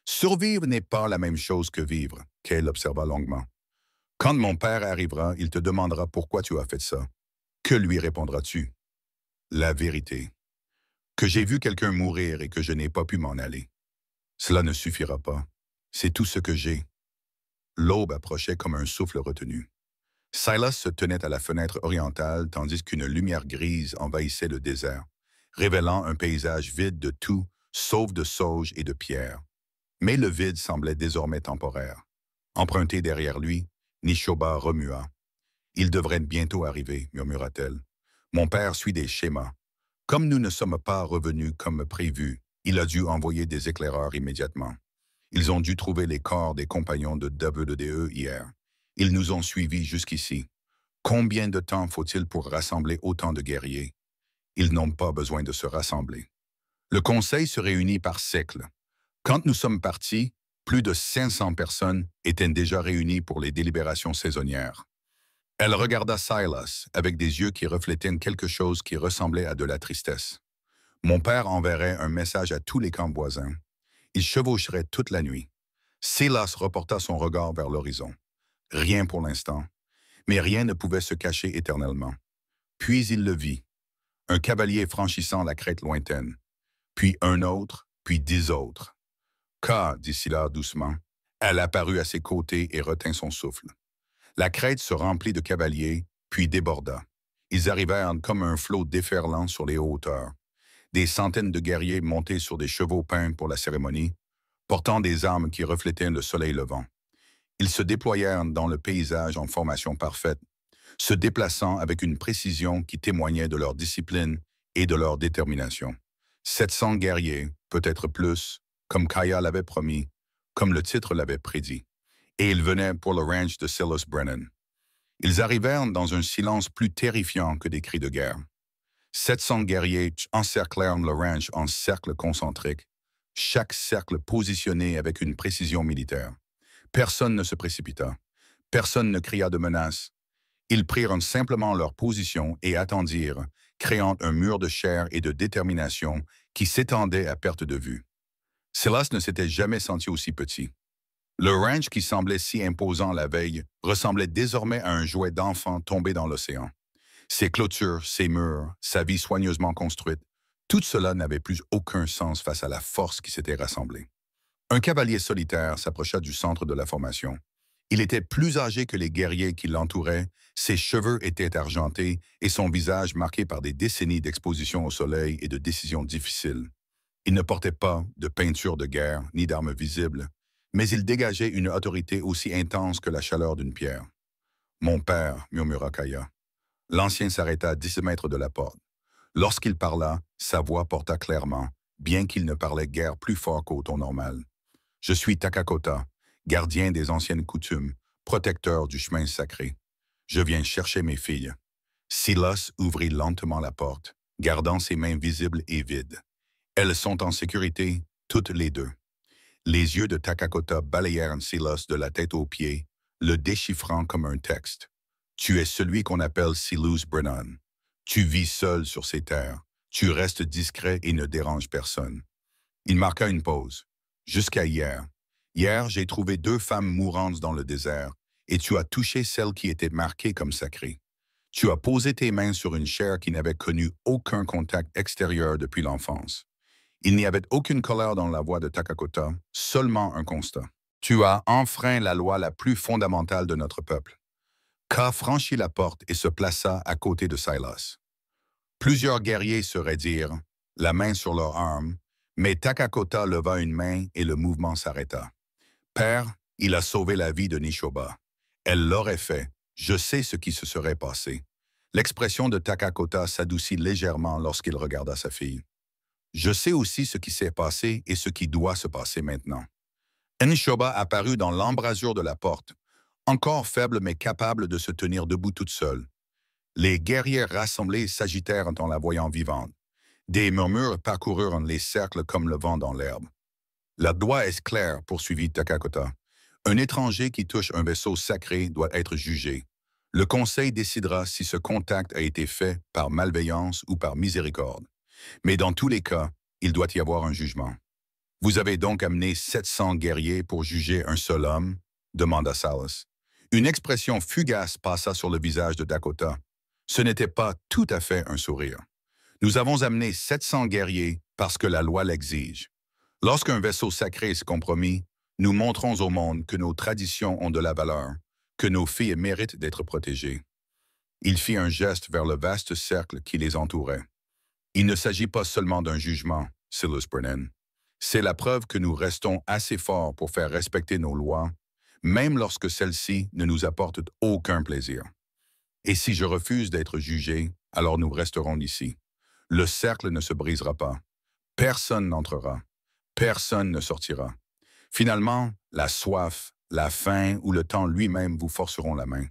Survivre n'est pas la même chose que vivre, Kay observa longuement. Quand mon père arrivera, il te demandera pourquoi tu as fait ça. Que lui répondras-tu? La vérité. Que j'ai vu quelqu'un mourir et que je n'ai pas pu m'en aller. Cela ne suffira pas. C'est tout ce que j'ai. L'aube approchait comme un souffle retenu. Silas se tenait à la fenêtre orientale tandis qu'une lumière grise envahissait le désert, révélant un paysage vide de tout, sauf de sauge et de pierre. Mais le vide semblait désormais temporaire. Emprunté derrière lui, Nishoba remua. « Il devrait bientôt arriver, murmura-t-elle. Mon père suit des schémas. Comme nous ne sommes pas revenus comme prévu, il a dû envoyer des éclaireurs immédiatement. Ils ont dû trouver les corps des compagnons de WDE hier. Ils nous ont suivis jusqu'ici. Combien de temps faut-il pour rassembler autant de guerriers? Ils n'ont pas besoin de se rassembler. Le conseil se réunit par siècle. Quand nous sommes partis, plus de 500 personnes étaient déjà réunies pour les délibérations saisonnières. Elle regarda Silas avec des yeux qui reflétaient quelque chose qui ressemblait à de la tristesse. Mon père enverrait un message à tous les camps voisins. Il chevaucherait toute la nuit. Silas reporta son regard vers l'horizon. Rien pour l'instant, mais rien ne pouvait se cacher éternellement. Puis il le vit, un cavalier franchissant la crête lointaine, puis un autre, puis 10 autres. « Ka » dit Silas doucement. Elle apparut à ses côtés et retint son souffle. La crête se remplit de cavaliers, puis déborda. Ils arrivèrent comme un flot déferlant sur les hauteurs. Des centaines de guerriers montés sur des chevaux peints pour la cérémonie, portant des armes qui reflétaient le soleil levant. Ils se déployèrent dans le paysage en formation parfaite, se déplaçant avec une précision qui témoignait de leur discipline et de leur détermination. 700 guerriers, peut-être plus, comme Kaya l'avait promis, comme le titre l'avait prédit. Et ils venaient pour le ranch de Silas Brennan. Ils arrivèrent dans un silence plus terrifiant que des cris de guerre. 700 guerriers encerclèrent le ranch en cercle concentrique, chaque cercle positionné avec une précision militaire. Personne ne se précipita. Personne ne cria de menace. Ils prirent simplement leur position et attendirent, créant un mur de chair et de détermination qui s'étendait à perte de vue. Silas ne s'était jamais senti aussi petit. Le ranch qui semblait si imposant la veille ressemblait désormais à un jouet d'enfant tombé dans l'océan. Ses clôtures, ses murs, sa vie soigneusement construite, tout cela n'avait plus aucun sens face à la force qui s'était rassemblée. Un cavalier solitaire s'approcha du centre de la formation. Il était plus âgé que les guerriers qui l'entouraient, ses cheveux étaient argentés et son visage marqué par des décennies d'exposition au soleil et de décisions difficiles. Il ne portait pas de peinture de guerre ni d'armes visibles, mais il dégageait une autorité aussi intense que la chaleur d'une pierre. « Mon père » murmura Kaya. L'ancien s'arrêta à 10 mètres de la porte. Lorsqu'il parla, sa voix porta clairement, bien qu'il ne parlait guère plus fort qu'au ton normal. « Je suis Takakota, gardien des anciennes coutumes, protecteur du chemin sacré. Je viens chercher mes filles. » Silas ouvrit lentement la porte, gardant ses mains visibles et vides. Elles sont en sécurité, toutes les deux. Les yeux de Takakota balayèrent Silas de la tête aux pieds, le déchiffrant comme un texte. « Tu es celui qu'on appelle Silas Brennan. Tu vis seul sur ces terres. Tu restes discret et ne déranges personne. » Il marqua une pause. « Jusqu'à hier. Hier, j'ai trouvé 2 femmes mourantes dans le désert, et tu as touché celle qui était marquée comme sacrée. Tu as posé tes mains sur une chair qui n'avait connu aucun contact extérieur depuis l'enfance. Il n'y avait aucune colère dans la voix de Takakota, seulement un constat. Tu as enfreint la loi la plus fondamentale de notre peuple. » Ka franchit la porte et se plaça à côté de Silas. Plusieurs guerriers se raidirent, la main sur leur arme, mais Takakota leva une main et le mouvement s'arrêta. « Père, il a sauvé la vie de Nishoba. Elle l'aurait fait. Je sais ce qui se serait passé. » L'expression de Takakota s'adoucit légèrement lorsqu'il regarda sa fille. « Je sais aussi ce qui s'est passé et ce qui doit se passer maintenant. » Nishoba apparut dans l'embrasure de la porte, encore faible mais capable de se tenir debout toute seule. Les guerriers rassemblés s'agitèrent en la voyant vivante. Des murmures parcoururent les cercles comme le vent dans l'herbe. « La loi est claire, » poursuivit Takakota. « Un étranger qui touche un vaisseau sacré doit être jugé. Le Conseil décidera si ce contact a été fait par malveillance ou par miséricorde. Mais dans tous les cas, il doit y avoir un jugement. » « Vous avez donc amené 700 guerriers pour juger un seul homme ?» demanda Silas. Une expression fugace passa sur le visage de Dakota. Ce n'était pas tout à fait un sourire. « Nous avons amené 700 guerriers parce que la loi l'exige. Lorsqu'un vaisseau sacré se compromet, nous montrons au monde que nos traditions ont de la valeur, que nos filles méritent d'être protégées. » Il fit un geste vers le vaste cercle qui les entourait. « Il ne s'agit pas seulement d'un jugement, Silas Brennan. C'est la preuve que nous restons assez forts pour faire respecter nos lois, même lorsque celles-ci ne nous apportent aucun plaisir. Et si je refuse d'être jugé, alors nous resterons ici. Le cercle ne se brisera pas. Personne n'entrera. Personne ne sortira. Finalement, la soif, la faim ou le temps lui-même vous forceront la main. »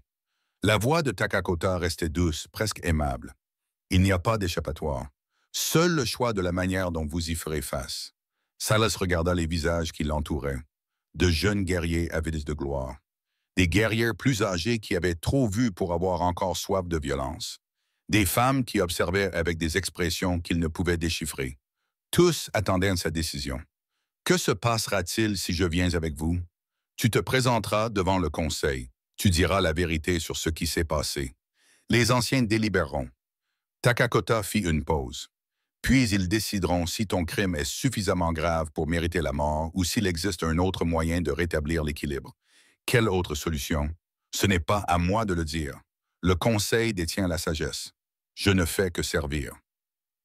La voix de Takakota restait douce, presque aimable. « Il n'y a pas d'échappatoire. Seul le choix de la manière dont vous y ferez face. » Silas regarda les visages qui l'entouraient. De jeunes guerriers avides de gloire. Des guerriers plus âgés qui avaient trop vu pour avoir encore soif de violence. Des femmes qui observaient avec des expressions qu'ils ne pouvaient déchiffrer. Tous attendaient sa décision. « Que se passera-t-il si je viens avec vous? Tu te présenteras devant le conseil. Tu diras la vérité sur ce qui s'est passé. Les anciens délibéreront. » Takakota fit une pause. « Puis ils décideront si ton crime est suffisamment grave pour mériter la mort ou s'il existe un autre moyen de rétablir l'équilibre. Quelle autre solution? Ce n'est pas à moi de le dire. Le Conseil détient la sagesse. Je ne fais que servir. »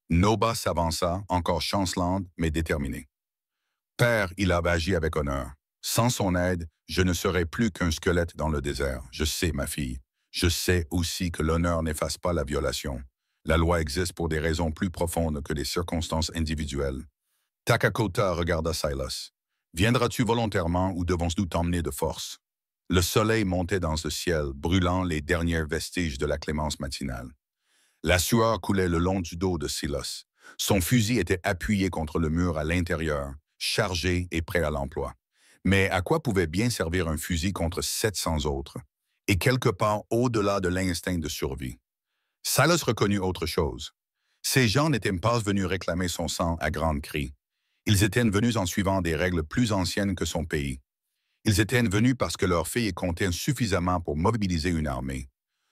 Noba s'avança, encore chancelante, mais déterminée. « Père, il avait agi avec honneur. Sans son aide, je ne serais plus qu'un squelette dans le désert. Je sais, ma fille. Je sais aussi que l'honneur n'efface pas la violation. La loi existe pour des raisons plus profondes que les circonstances individuelles. » Takakota regarda Silas. « Viendras-tu volontairement ou devons-nous t'emmener de force? » Le soleil montait dans ce ciel, brûlant les derniers vestiges de la clémence matinale. La sueur coulait le long du dos de Silas. Son fusil était appuyé contre le mur à l'intérieur, chargé et prêt à l'emploi. Mais à quoi pouvait bien servir un fusil contre 700 autres? Et quelque part au-delà de l'instinct de survie. Silas reconnut autre chose. Ces gens n'étaient pas venus réclamer son sang à grands cris. Ils étaient venus en suivant des règles plus anciennes que son pays. Ils étaient venus parce que leur fille comptait suffisamment pour mobiliser une armée.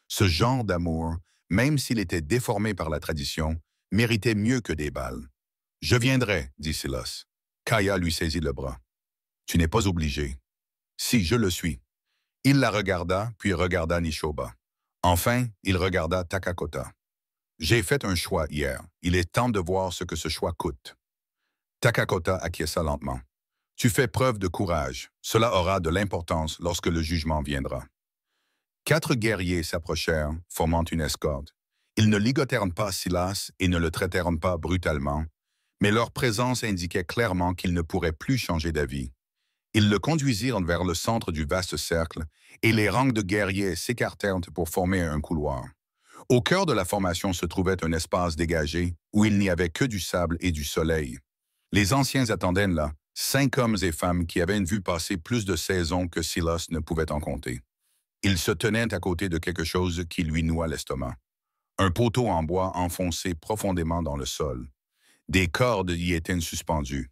Ce genre d'amour, même s'il était déformé par la tradition, méritait mieux que des balles. « Je viendrai, » dit Silas. Kaya lui saisit le bras. « Tu n'es pas obligé. »« Si, je le suis. » Il la regarda, puis regarda Nishoba. Enfin, il regarda Takakota. « J'ai fait un choix hier. Il est temps de voir ce que ce choix coûte. » Takakota acquiesça lentement. « Tu fais preuve de courage. Cela aura de l'importance lorsque le jugement viendra. » 4 guerriers s'approchèrent, formant une escorte. Ils ne ligotèrent pas Silas et ne le traitèrent pas brutalement, mais leur présence indiquait clairement qu'ils ne pourraient plus changer d'avis. Ils le conduisirent vers le centre du vaste cercle, et les rangs de guerriers s'écartèrent pour former un couloir. Au cœur de la formation se trouvait un espace dégagé où il n'y avait que du sable et du soleil. Les anciens attendaient là 5 hommes et femmes qui avaient vu passer plus de saisons que Silas ne pouvait en compter. Ils se tenaient à côté de quelque chose qui lui noua l'estomac. Un poteau en bois enfoncé profondément dans le sol. Des cordes y étaient suspendues.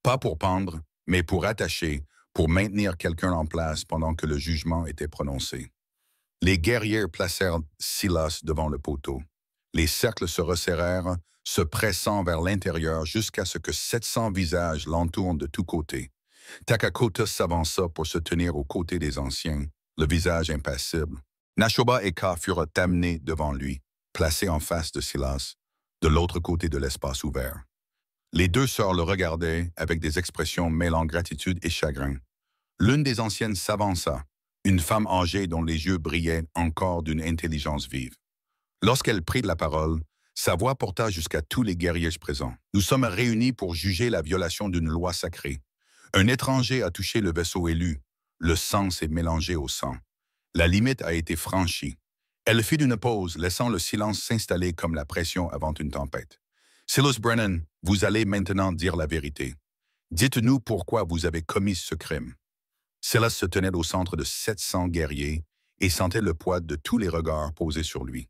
Pas pour pendre, mais pour attacher, pour maintenir quelqu'un en place pendant que le jugement était prononcé. Les guerriers placèrent Silas devant le poteau. Les cercles se resserrèrent, se pressant vers l'intérieur jusqu'à ce que 700 visages l'entourent de tous côtés. Takakota s'avança pour se tenir aux côtés des anciens, le visage impassible. Nashoba et Ka furent amenés devant lui, placés en face de Silas, de l'autre côté de l'espace ouvert. Les deux sœurs le regardaient avec des expressions mêlant gratitude et chagrin. L'une des anciennes s'avança, une femme âgée dont les yeux brillaient encore d'une intelligence vive. Lorsqu'elle prit la parole, sa voix porta jusqu'à tous les guerriers présents. « Nous sommes réunis pour juger la violation d'une loi sacrée. Un étranger a touché le vaisseau élu. Le sang s'est mélangé au sang. La limite a été franchie. » Elle fit une pause, laissant le silence s'installer comme la pression avant une tempête. « Silas Brennan, vous allez maintenant dire la vérité. Dites-nous pourquoi vous avez commis ce crime. » Silas se tenait au centre de 700 guerriers et sentait le poids de tous les regards posés sur lui.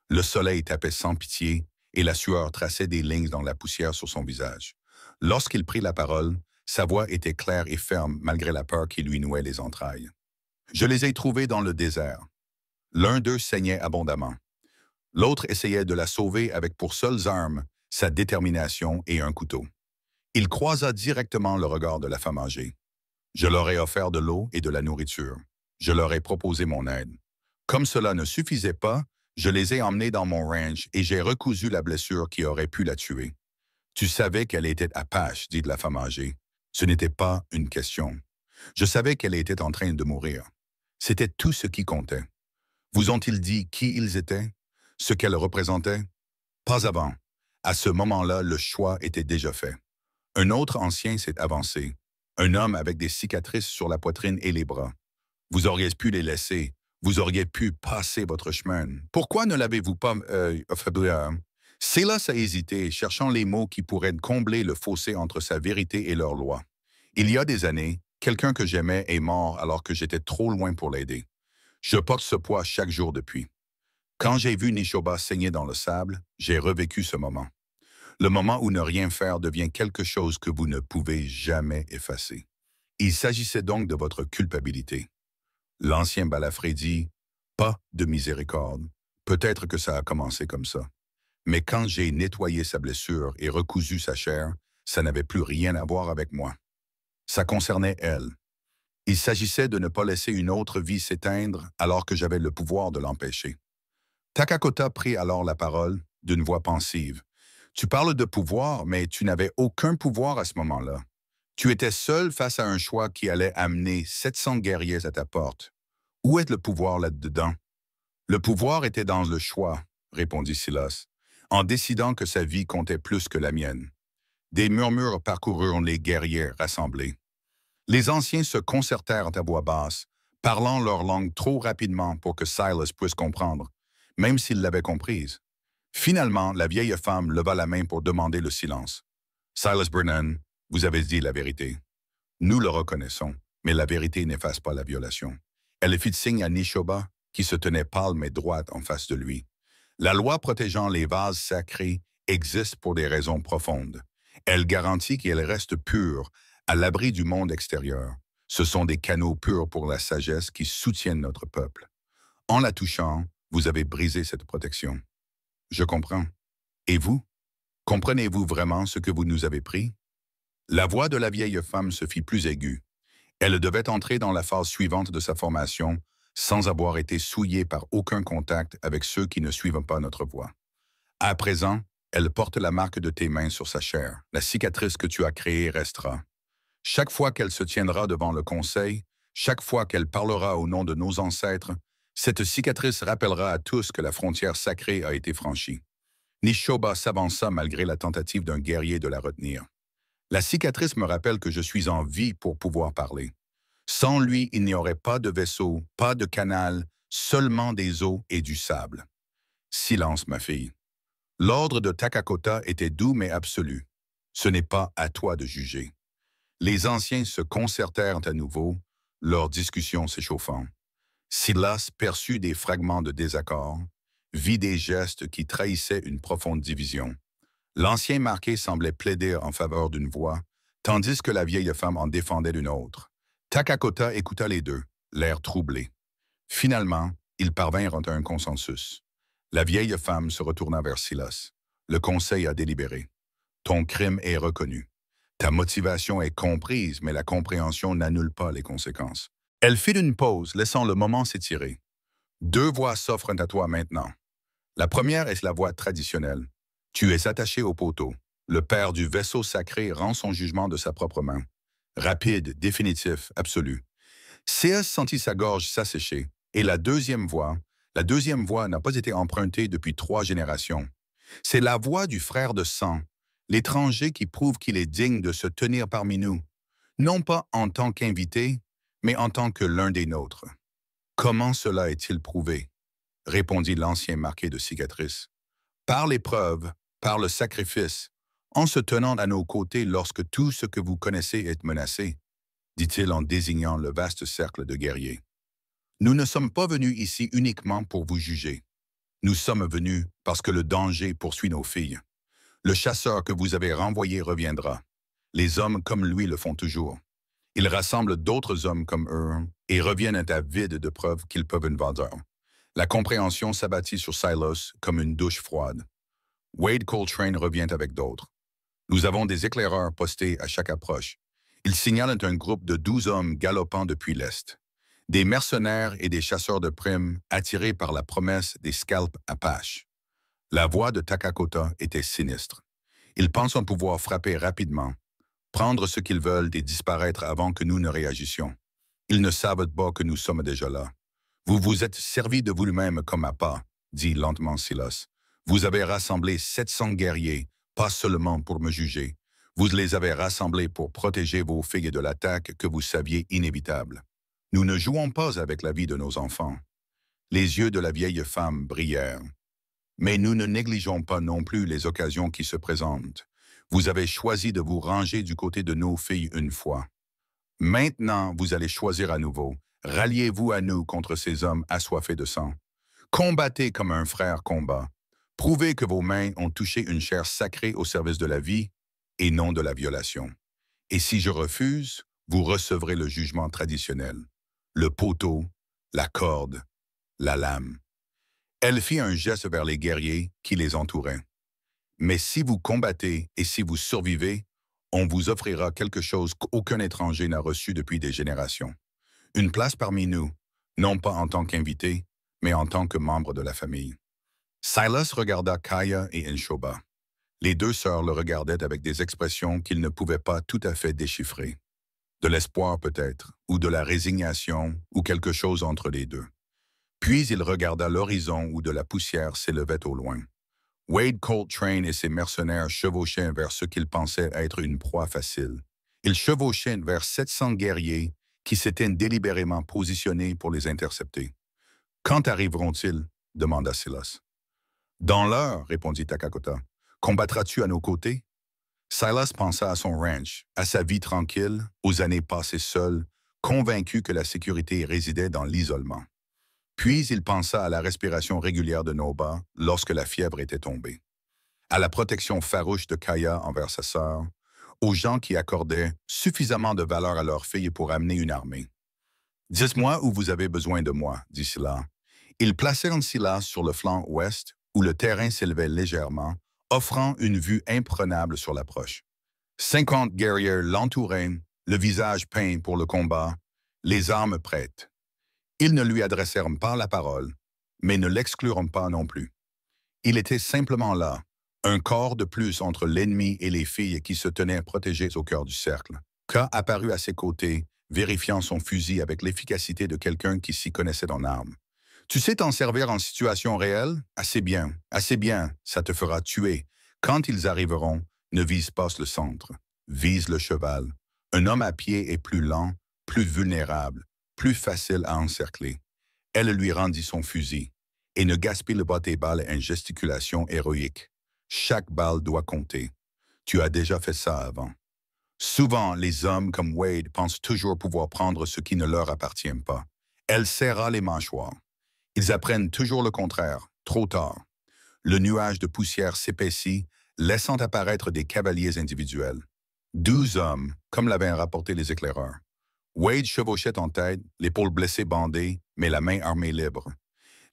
Le soleil tapait sans pitié et la sueur traçait des lignes dans la poussière sur son visage. Lorsqu'il prit la parole, sa voix était claire et ferme malgré la peur qui lui nouait les entrailles. « Je les ai trouvés dans le désert. L'un d'eux saignait abondamment. L'autre essayait de la sauver avec pour seules armes sa détermination et un couteau. Il croisa directement le regard de la femme âgée. Je leur ai offert de l'eau et de la nourriture. Je leur ai proposé mon aide. Comme cela ne suffisait pas, je les ai emmenés dans mon ranch et j'ai recousu la blessure qui aurait pu la tuer. Tu savais qu'elle était apache, dit la femme âgée. Ce n'était pas une question. Je savais qu'elle était en train de mourir. C'était tout ce qui comptait. Vous ont-ils dit qui ils étaient? Ce qu'elle représentait? Pas avant. À ce moment-là, le choix était déjà fait. Un autre ancien s'est avancé. Un homme avec des cicatrices sur la poitrine et les bras. Vous auriez pu les laisser. Vous auriez pu passer votre chemin. Pourquoi ne l'avez-vous pas affaibli? Silas a hésité, cherchant les mots qui pourraient combler le fossé entre sa vérité et leur loi. Il y a des années, quelqu'un que j'aimais est mort alors que j'étais trop loin pour l'aider. Je porte ce poids chaque jour depuis. Quand j'ai vu Nishoba saigner dans le sable, j'ai revécu ce moment. Le moment où ne rien faire devient quelque chose que vous ne pouvez jamais effacer. Il s'agissait donc de votre culpabilité. L'ancien balafré dit « Pas de miséricorde. Peut-être que ça a commencé comme ça. Mais quand j'ai nettoyé sa blessure et recousu sa chair, ça n'avait plus rien à voir avec moi. Ça concernait elle. Il s'agissait de ne pas laisser une autre vie s'éteindre alors que j'avais le pouvoir de l'empêcher. » Takakota prit alors la parole d'une voix pensive. « Tu parles de pouvoir, mais tu n'avais aucun pouvoir à ce moment-là. Tu étais seul face à un choix qui allait amener 700 guerriers à ta porte. Où est le pouvoir là-dedans? » « Le pouvoir était dans le choix, » répondit Silas, en décidant que sa vie comptait plus que la mienne. Des murmures parcoururent les guerriers rassemblés. Les anciens se concertèrent à voix basse, parlant leur langue trop rapidement pour que Silas puisse comprendre, même s'il l'avait comprise. Finalement, la vieille femme leva la main pour demander le silence. « Silas Brennan, vous avez dit la vérité. Nous le reconnaissons, mais la vérité n'efface pas la violation. » Elle fit signe à Nishoba, qui se tenait pâle mais droite en face de lui. La loi protégeant les vases sacrés existe pour des raisons profondes. Elle garantit qu'elle reste pure, à l'abri du monde extérieur. Ce sont des canaux purs pour la sagesse qui soutiennent notre peuple. En la touchant, vous avez brisé cette protection. Je comprends. Et vous? Comprenez-vous vraiment ce que vous nous avez pris? La voix de la vieille femme se fit plus aiguë. Elle devait entrer dans la phase suivante de sa formation sans avoir été souillée par aucun contact avec ceux qui ne suivent pas notre voie. À présent, elle porte la marque de tes mains sur sa chair. La cicatrice que tu as créée restera. Chaque fois qu'elle se tiendra devant le conseil, chaque fois qu'elle parlera au nom de nos ancêtres, cette cicatrice rappellera à tous que la frontière sacrée a été franchie. Nishoba s'avança malgré la tentative d'un guerrier de la retenir. La cicatrice me rappelle que je suis en vie pour pouvoir parler. Sans lui, il n'y aurait pas de vaisseau, pas de canal, seulement des eaux et du sable. Silence, ma fille. L'ordre de Takakota était doux mais absolu. Ce n'est pas à toi de juger. Les anciens se concertèrent à nouveau, leur discussion s'échauffant. Silas perçut des fragments de désaccord, vit des gestes qui trahissaient une profonde division. L'ancien marqué semblait plaider en faveur d'une voix, tandis que la vieille femme en défendait d'une autre. Takakota écouta les deux, l'air troublé. Finalement, ils parvinrent à un consensus. La vieille femme se retourna vers Silas. Le conseil a délibéré. Ton crime est reconnu. Ta motivation est comprise, mais la compréhension n'annule pas les conséquences. Elle fit une pause, laissant le moment s'étirer. Deux voix s'offrent à toi maintenant. La première est la voix traditionnelle. Tu es attaché au poteau. Le père du vaisseau sacré rend son jugement de sa propre main. Rapide, définitif, absolu. C.S. sentit sa gorge s'assécher. Et la deuxième voix n'a pas été empruntée depuis 3 générations. C'est la voix du frère de sang, l'étranger qui prouve qu'il est digne de se tenir parmi nous, non pas en tant qu'invité, mais en tant que l'un des nôtres. Comment cela est-il prouvé? Répondit l'ancien marqué de cicatrices. Par l'épreuve, par le sacrifice, en se tenant à nos côtés lorsque tout ce que vous connaissez est menacé, dit-il en désignant le vaste cercle de guerriers. Nous ne sommes pas venus ici uniquement pour vous juger. Nous sommes venus parce que le danger poursuit nos filles. Le chasseur que vous avez renvoyé reviendra. Les hommes comme lui le font toujours. Ils rassemblent d'autres hommes comme eux et reviennent avides de preuves qu'ils peuvent une vendeur. La compréhension s'abattit sur Silas comme une douche froide. Wade Coltrane revient avec d'autres. Nous avons des éclaireurs postés à chaque approche. Ils signalent un groupe de 12 hommes galopant depuis l'Est. Des mercenaires et des chasseurs de primes attirés par la promesse des scalps Apaches. La voix de Takakota était sinistre. Ils pensent pouvoir frapper rapidement, prendre ce qu'ils veulent et disparaître avant que nous ne réagissions. Ils ne savent pas que nous sommes déjà là. Vous vous êtes servi de vous-même comme appât, dit lentement Silas. Vous avez rassemblé 700 guerriers, pas seulement pour me juger. Vous les avez rassemblés pour protéger vos filles de l'attaque que vous saviez inévitable. Nous ne jouons pas avec la vie de nos enfants. Les yeux de la vieille femme brillèrent. Mais nous ne négligeons pas non plus les occasions qui se présentent. Vous avez choisi de vous ranger du côté de nos filles une fois. Maintenant, vous allez choisir à nouveau. Ralliez-vous à nous contre ces hommes assoiffés de sang. Combattez comme un frère combat. Prouvez que vos mains ont touché une chair sacrée au service de la vie et non de la violation. Et si je refuse, vous recevrez le jugement traditionnel. Le poteau, la corde, la lame. Elle fit un geste vers les guerriers qui les entouraient. Mais si vous combattez et si vous survivez, on vous offrira quelque chose qu'aucun étranger n'a reçu depuis des générations. Une place parmi nous, non pas en tant qu'invité, mais en tant que membre de la famille. Silas regarda Kaya et Inshoba. Les deux sœurs le regardaient avec des expressions qu'il ne pouvait pas tout à fait déchiffrer. De l'espoir peut-être, ou de la résignation, ou quelque chose entre les deux. Puis il regarda l'horizon où de la poussière s'élevait au loin. Wade Coltrane et ses mercenaires chevauchaient vers ce qu'ils pensaient être une proie facile. Ils chevauchaient vers 700 guerriers qui s'étaient délibérément positionnés pour les intercepter. « Quand arriveront-ils » demanda Silas. « Dans l'heure, répondit Takakota. « Combattras-tu à nos côtés » Silas pensa à son ranch, à sa vie tranquille, aux années passées seul, convaincu que la sécurité résidait dans l'isolement. Puis il pensa à la respiration régulière de Noba lorsque la fièvre était tombée, à la protection farouche de Kaya envers sa sœur, aux gens qui accordaient suffisamment de valeur à leur fille pour amener une armée. « Dites-moi où vous avez besoin de moi, » dit Silas. Ils placèrent Silas sur le flanc ouest, où le terrain s'élevait légèrement, offrant une vue imprenable sur l'approche. 50 guerriers l'entouraient, le visage peint pour le combat, les armes prêtes. Ils ne lui adressèrent pas la parole, mais ne l'exclurent pas non plus. Il était simplement là, un corps de plus entre l'ennemi et les filles qui se tenaient protégées au cœur du cercle. K apparut à ses côtés, vérifiant son fusil avec l'efficacité de quelqu'un qui s'y connaissait en armes. « Tu sais t'en servir en situation réelle? Assez bien, ça te fera tuer. Quand ils arriveront, ne vise pas le centre. vise le cheval. Un homme à pied est plus lent, plus vulnérable, plus facile à encercler. Elle lui rendit son fusil. Et ne gaspille pas tes balles en gesticulation héroïque. Chaque balle doit compter. Tu as déjà fait ça avant. Souvent, les hommes comme Wade pensent toujours pouvoir prendre ce qui ne leur appartient pas. Elle serra les mâchoires. Ils apprennent toujours le contraire, trop tard. Le nuage de poussière s'épaissit, laissant apparaître des cavaliers individuels. 12 hommes, comme l'avaient rapporté les éclaireurs. Wade chevauchait en tête, l'épaule blessée bandée, mais la main armée libre.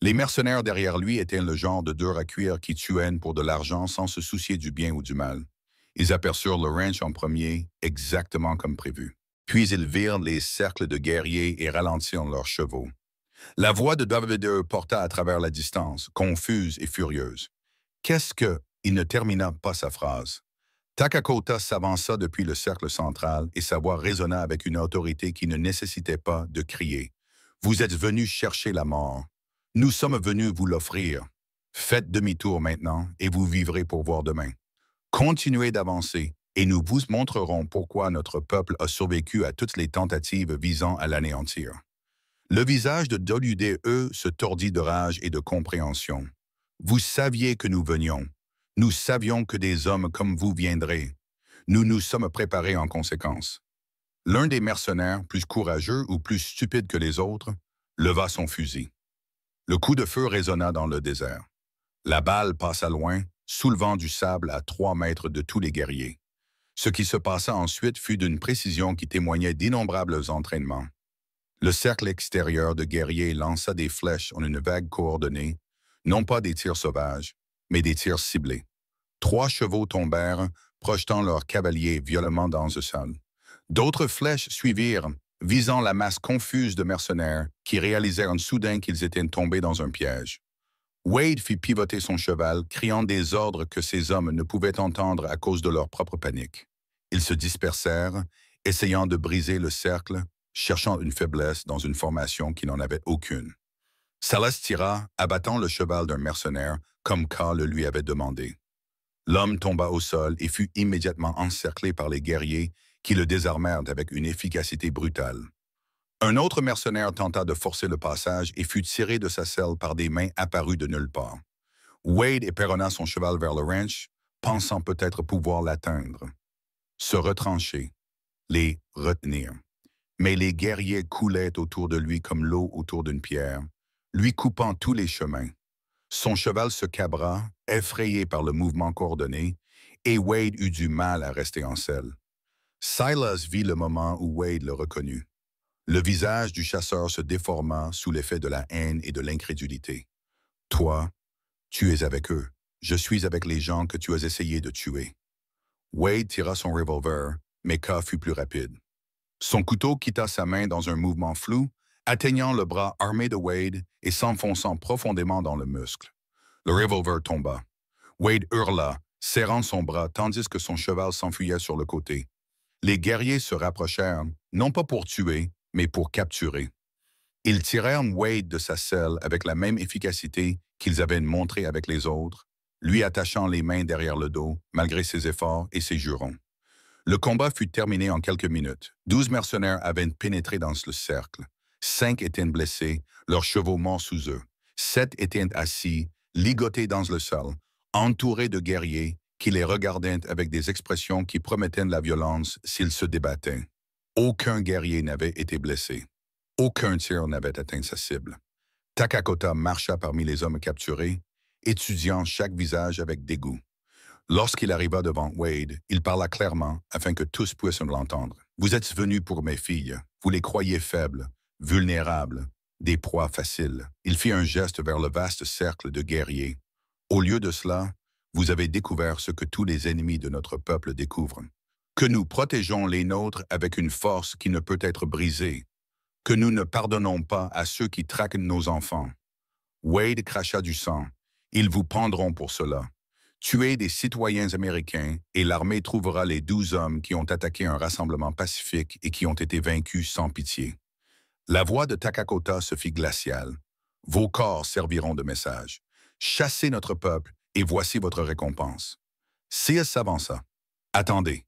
Les mercenaires derrière lui étaient le genre de durs à cuire qui tuaient pour de l'argent sans se soucier du bien ou du mal. Ils aperçurent le ranch en premier, exactement comme prévu. Puis ils virent les cercles de guerriers et ralentirent leurs chevaux. La voix de David porta à travers la distance, confuse et furieuse. Qu'est-ce que... Il ne termina pas sa phrase. Takakota s'avança depuis le cercle central et sa voix résonna avec une autorité qui ne nécessitait pas de crier. « Vous êtes venus chercher la mort. Nous sommes venus vous l'offrir. Faites demi-tour maintenant et vous vivrez pour voir demain. Continuez d'avancer et nous vous montrerons pourquoi notre peuple a survécu à toutes les tentatives visant à l'anéantir. » Le visage de WDE se tordit de rage et de compréhension. « Vous saviez que nous venions. Nous savions que des hommes comme vous viendraient. Nous nous sommes préparés en conséquence. » L'un des mercenaires, plus courageux ou plus stupide que les autres, leva son fusil. Le coup de feu résonna dans le désert. La balle passa loin, soulevant du sable à 3 mètres de tous les guerriers. Ce qui se passa ensuite fut d'une précision qui témoignait d'innombrables entraînements. Le cercle extérieur de guerriers lança des flèches en une vague coordonnée, non pas des tirs sauvages, mais des tirs ciblés. 3 chevaux tombèrent, projetant leurs cavaliers violemment dans le sol. D'autres flèches suivirent, visant la masse confuse de mercenaires qui réalisèrent soudain qu'ils étaient tombés dans un piège. Wade fit pivoter son cheval, criant des ordres que ses hommes ne pouvaient entendre à cause de leur propre panique. Ils se dispersèrent, essayant de briser le cercle, cherchant une faiblesse dans une formation qui n'en avait aucune. Salas tira, abattant le cheval d'un mercenaire, comme K le lui avait demandé. L'homme tomba au sol et fut immédiatement encerclé par les guerriers qui le désarmèrent avec une efficacité brutale. Un autre mercenaire tenta de forcer le passage et fut tiré de sa selle par des mains apparues de nulle part. Wade éperonna son cheval vers le ranch, pensant peut-être pouvoir l'atteindre. Se retrancher, les retenir. Mais les guerriers coulaient autour de lui comme l'eau autour d'une pierre, lui coupant tous les chemins. Son cheval se cabra, effrayé par le mouvement coordonné, et Wade eut du mal à rester en selle. Silas vit le moment où Wade le reconnut. Le visage du chasseur se déforma sous l'effet de la haine et de l'incrédulité. « Toi, tu es avec eux. Je suis avec les gens que tu as essayé de tuer. » Wade tira son revolver, mais K fut plus rapide. Son couteau quitta sa main dans un mouvement flou, atteignant le bras armé de Wade et s'enfonçant profondément dans le muscle. Le revolver tomba. Wade hurla, serrant son bras tandis que son cheval s'enfuyait sur le côté. Les guerriers se rapprochèrent, non pas pour tuer, mais pour capturer. Ils tirèrent Wade de sa selle avec la même efficacité qu'ils avaient montré avec les autres, lui attachant les mains derrière le dos, malgré ses efforts et ses jurons. Le combat fut terminé en quelques minutes. 12 mercenaires avaient pénétré dans le cercle. 5 étaient blessés, leurs chevaux morts sous eux. 7 étaient assis, ligotés dans le sol, entourés de guerriers qui les regardaient avec des expressions qui promettaient de la violence s'ils se débattaient. Aucun guerrier n'avait été blessé. Aucun tir n'avait atteint sa cible. Takakota marcha parmi les hommes capturés, étudiant chaque visage avec dégoût. Lorsqu'il arriva devant Wade, il parla clairement afin que tous puissent l'entendre. « Vous êtes venus pour mes filles. Vous les croyez faibles, vulnérables, des proies faciles. » Il fit un geste vers le vaste cercle de guerriers. « Au lieu de cela, vous avez découvert ce que tous les ennemis de notre peuple découvrent. Que nous protégeons les nôtres avec une force qui ne peut être brisée. Que nous ne pardonnons pas à ceux qui traquent nos enfants. » Wade cracha du sang. « Ils vous prendront pour cela. Tuez des citoyens américains et l'armée trouvera les 12 hommes qui ont attaqué un rassemblement pacifique et qui ont été vaincus sans pitié. » La voix de Takakota se fit glaciale. « Vos corps serviront de message. Chassez notre peuple et voici votre récompense. » Sears s'avança. « Attendez. »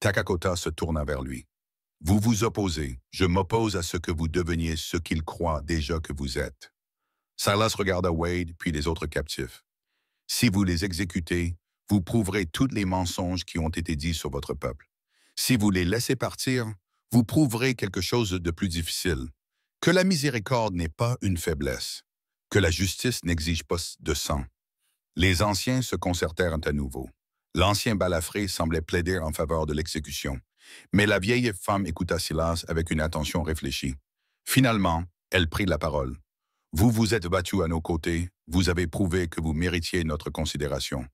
Takakota se tourna vers lui. Vous vous opposez. Je m'oppose à ce que vous deveniez ce qu'il croit déjà que vous êtes. Silas regarda Wade puis les autres captifs. Si vous les exécutez, vous prouverez tous les mensonges qui ont été dits sur votre peuple. Si vous les laissez partir, vous prouverez quelque chose de plus difficile, que la miséricorde n'est pas une faiblesse, que la justice n'exige pas de sang. Les anciens se concertèrent à nouveau. L'ancien balafré semblait plaider en faveur de l'exécution, mais la vieille femme écouta Silas avec une attention réfléchie. Finalement, elle prit la parole. Vous vous êtes battu à nos côtés, vous avez prouvé que vous méritiez notre considération.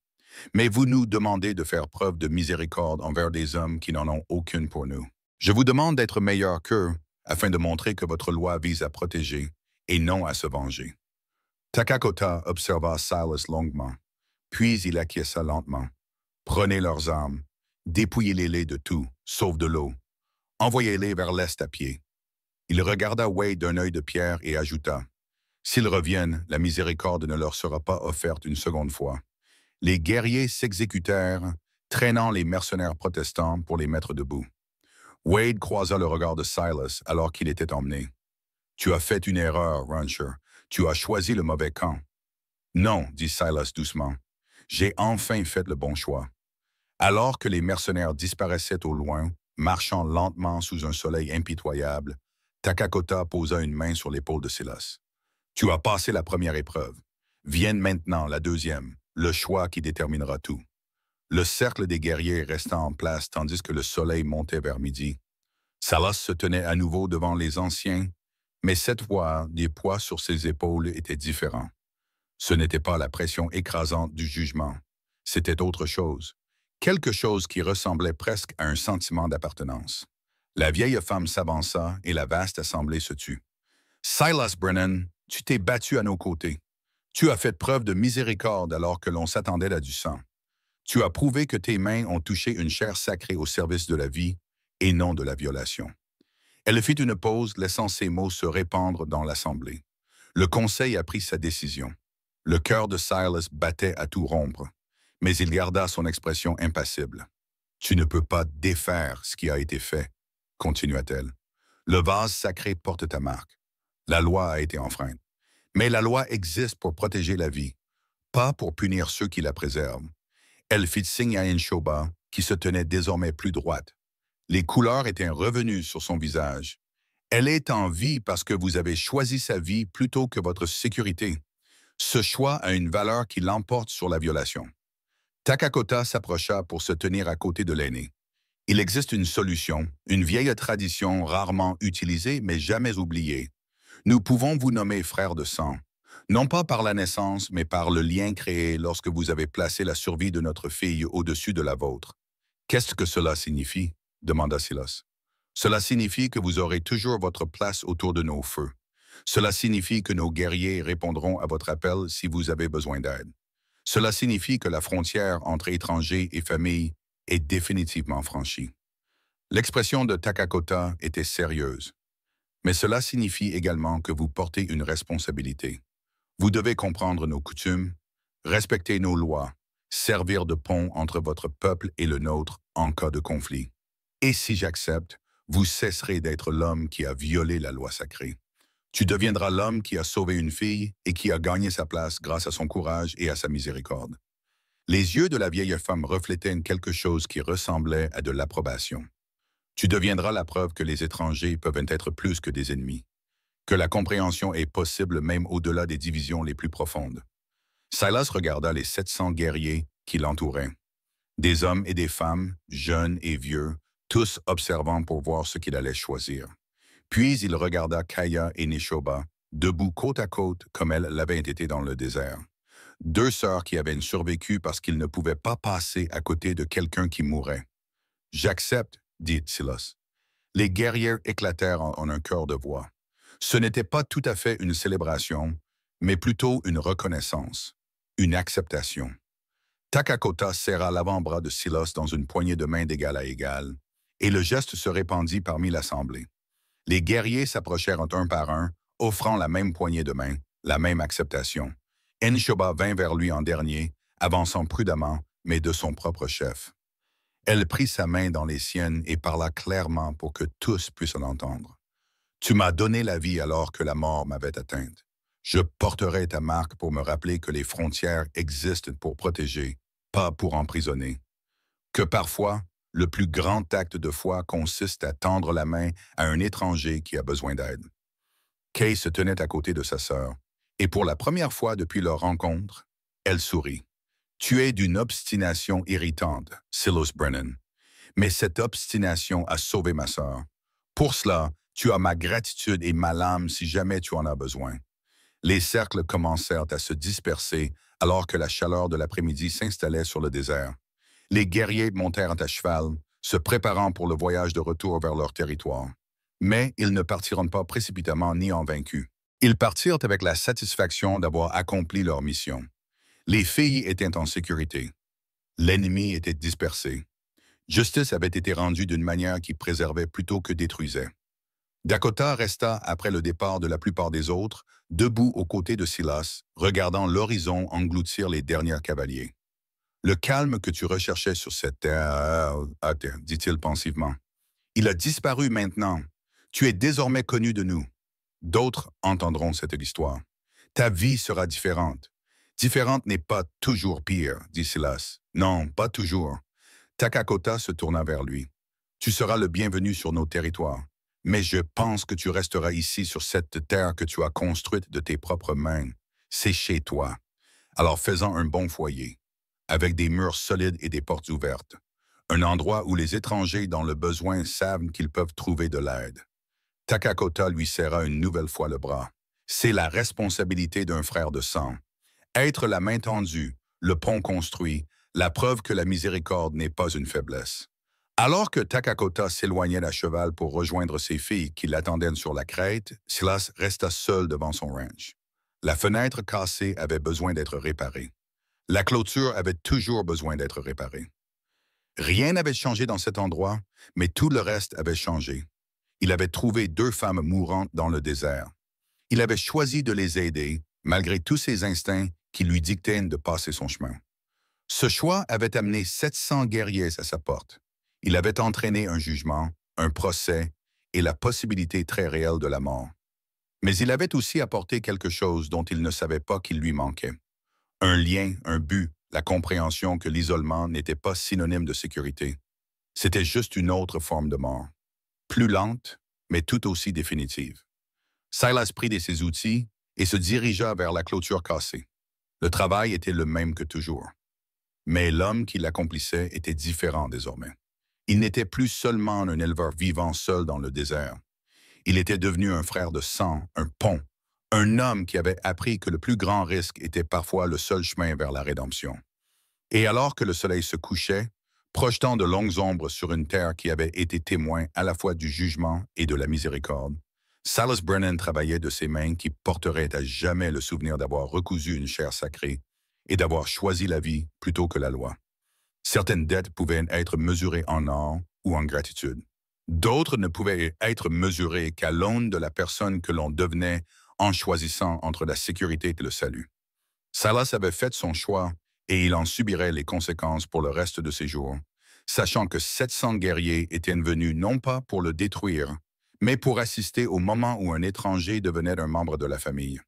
Mais vous nous demandez de faire preuve de miséricorde envers des hommes qui n'en ont aucune pour nous. Je vous demande d'être meilleur qu'eux, afin de montrer que votre loi vise à protéger et non à se venger. Takakota observa Silas longuement, puis il acquiesça lentement. Prenez leurs armes, dépouillez-les de tout, sauf de l'eau. Envoyez-les vers l'est à pied. Il regarda Wade d'un œil de pierre et ajouta, s'ils reviennent, la miséricorde ne leur sera pas offerte une seconde fois. Les guerriers s'exécutèrent, traînant les mercenaires protestants pour les mettre debout. Wade croisa le regard de Silas alors qu'il était emmené. « Tu as fait une erreur, Rancher. Tu as choisi le mauvais camp. »« Non, dit Silas doucement. J'ai enfin fait le bon choix. » Alors que les mercenaires disparaissaient au loin, marchant lentement sous un soleil impitoyable, Takakota posa une main sur l'épaule de Silas. « Tu as passé la première épreuve. Vienne maintenant la deuxième, le choix qui déterminera tout. » Le cercle des guerriers resta en place tandis que le soleil montait vers midi. Silas se tenait à nouveau devant les anciens, mais cette fois, les poids sur ses épaules étaient différents. Ce n'était pas la pression écrasante du jugement. C'était autre chose. Quelque chose qui ressemblait presque à un sentiment d'appartenance. La vieille femme s'avança et la vaste assemblée se tut. « Silas Brennan, tu t'es battu à nos côtés. Tu as fait preuve de miséricorde alors que l'on s'attendait à du sang. Tu as prouvé que tes mains ont touché une chair sacrée au service de la vie et non de la violation. » Elle fit une pause, laissant ces mots se répandre dans l'assemblée. Le conseil a pris sa décision. Le cœur de Silas battait à tout rompre, mais il garda son expression impassible. « Tu ne peux pas défaire ce qui a été fait, » continua-t-elle. « Le vase sacré porte ta marque. La loi a été enfreinte. Mais la loi existe pour protéger la vie, pas pour punir ceux qui la préservent. » Elle fit signe à Inshoba, qui se tenait désormais plus droite. Les couleurs étaient revenues sur son visage. « Elle est en vie parce que vous avez choisi sa vie plutôt que votre sécurité. Ce choix a une valeur qui l'emporte sur la violation. » Takakota s'approcha pour se tenir à côté de l'aîné. « Il existe une solution, une vieille tradition rarement utilisée mais jamais oubliée. Nous pouvons vous nommer frères de sang, non pas par la naissance, mais par le lien créé lorsque vous avez placé la survie de notre fille au-dessus de la vôtre. »« Qu'est-ce que cela signifie ?» demanda Silas. « Cela signifie que vous aurez toujours votre place autour de nos feux. Cela signifie que nos guerriers répondront à votre appel si vous avez besoin d'aide. Cela signifie que la frontière entre étrangers et familles est définitivement franchie. » L'expression de Takakota était sérieuse. Mais cela signifie également que vous portez une responsabilité. Vous devez comprendre nos coutumes, respecter nos lois, servir de pont entre votre peuple et le nôtre en cas de conflit. Et si j'accepte, vous cesserez d'être l'homme qui a violé la loi sacrée. Tu deviendras l'homme qui a sauvé une fille et qui a gagné sa place grâce à son courage et à sa miséricorde. Les yeux de la vieille femme reflétaient quelque chose qui ressemblait à de l'approbation. Tu deviendras la preuve que les étrangers peuvent être plus que des ennemis, que la compréhension est possible même au-delà des divisions les plus profondes. Silas regarda les 700 guerriers qui l'entouraient. Des hommes et des femmes, jeunes et vieux, tous observant pour voir ce qu'il allait choisir. Puis il regarda Kaya et Nishoba, debout côte à côte comme elles l'avaient été dans le désert. Deux sœurs qui avaient survécu parce qu'ils ne pouvaient pas passer à côté de quelqu'un qui mourait. « J'accepte, » dit Silas. Les guerriers éclatèrent en un chœur de voix. Ce n'était pas tout à fait une célébration, mais plutôt une reconnaissance, une acceptation. Takakota serra l'avant-bras de Silas dans une poignée de main d'égal à égal, et le geste se répandit parmi l'assemblée. Les guerriers s'approchèrent un par un, offrant la même poignée de main, la même acceptation. Enshoba vint vers lui en dernier, avançant prudemment, mais de son propre chef. Elle prit sa main dans les siennes et parla clairement pour que tous puissent l'entendre. Tu m'as donné la vie alors que la mort m'avait atteinte. Je porterai ta marque pour me rappeler que les frontières existent pour protéger, pas pour emprisonner. Que parfois, le plus grand acte de foi consiste à tendre la main à un étranger qui a besoin d'aide. Kay se tenait à côté de sa sœur, et pour la première fois depuis leur rencontre, elle sourit. Tu es d'une obstination irritante, Silas Brennan. Mais cette obstination a sauvé ma sœur. Pour cela, tu as ma gratitude et ma lame si jamais tu en as besoin. Les cercles commencèrent à se disperser alors que la chaleur de l'après-midi s'installait sur le désert. Les guerriers montèrent à cheval, se préparant pour le voyage de retour vers leur territoire. Mais ils ne partiront pas précipitamment ni en vaincus. Ils partirent avec la satisfaction d'avoir accompli leur mission. Les filles étaient en sécurité. L'ennemi était dispersé. Justice avait été rendue d'une manière qui préservait plutôt que détruisait. Dakota resta, après le départ de la plupart des autres, debout aux côtés de Silas, regardant l'horizon engloutir les derniers cavaliers. Le calme que tu recherchais sur cette terre, dit-il pensivement. Il a disparu maintenant. Tu es désormais connu de nous. D'autres entendront cette histoire. Ta vie sera différente. Différente n'est pas toujours pire, dit Silas. Non, pas toujours. Takakota se tourna vers lui. Tu seras le bienvenu sur nos territoires. Mais je pense que tu resteras ici sur cette terre que tu as construite de tes propres mains. C'est chez toi. Alors fais-en un bon foyer, avec des murs solides et des portes ouvertes. Un endroit où les étrangers dans le besoin savent qu'ils peuvent trouver de l'aide. Takakota lui serra une nouvelle fois le bras. C'est la responsabilité d'un frère de sang. Être la main tendue, le pont construit, la preuve que la miséricorde n'est pas une faiblesse. Alors que Takakota s'éloignait à cheval pour rejoindre ses filles qui l'attendaient sur la crête, Silas resta seul devant son ranch. La fenêtre cassée avait besoin d'être réparée. La clôture avait toujours besoin d'être réparée. Rien n'avait changé dans cet endroit, mais tout le reste avait changé. Il avait trouvé 2 femmes mourantes dans le désert. Il avait choisi de les aider, malgré tous ses instincts qui lui dictaient de passer son chemin. Ce choix avait amené 700 guerriers à sa porte. Il avait entraîné un jugement, un procès et la possibilité très réelle de la mort. Mais il avait aussi apporté quelque chose dont il ne savait pas qu'il lui manquait. Un lien, un but, la compréhension que l'isolement n'était pas synonyme de sécurité. C'était juste une autre forme de mort. Plus lente, mais tout aussi définitive. Silas prit de ses outils et se dirigea vers la clôture cassée. Le travail était le même que toujours. Mais l'homme qui l'accomplissait était différent désormais. Il n'était plus seulement un éleveur vivant seul dans le désert. Il était devenu un frère de sang, un pont, un homme qui avait appris que le plus grand risque était parfois le seul chemin vers la rédemption. Et alors que le soleil se couchait, projetant de longues ombres sur une terre qui avait été témoin à la fois du jugement et de la miséricorde, Silas Brennan travaillait de ses mains qui porteraient à jamais le souvenir d'avoir recousu une chair sacrée et d'avoir choisi la vie plutôt que la loi. Certaines dettes pouvaient être mesurées en or ou en gratitude. D'autres ne pouvaient être mesurées qu'à l'aune de la personne que l'on devenait en choisissant entre la sécurité et le salut. Silas avait fait son choix et il en subirait les conséquences pour le reste de ses jours, sachant que 700 guerriers étaient venus non pas pour le détruire, mais pour assister au moment où un étranger devenait un membre de la famille.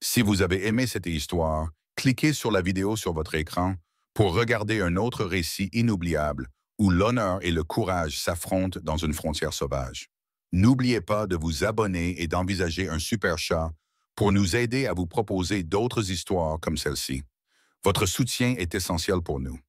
Si vous avez aimé cette histoire, cliquez sur la vidéo sur votre écran pour regarder un autre récit inoubliable où l'honneur et le courage s'affrontent dans une frontière sauvage. N'oubliez pas de vous abonner et d'envisager un super chat pour nous aider à vous proposer d'autres histoires comme celle-ci. Votre soutien est essentiel pour nous.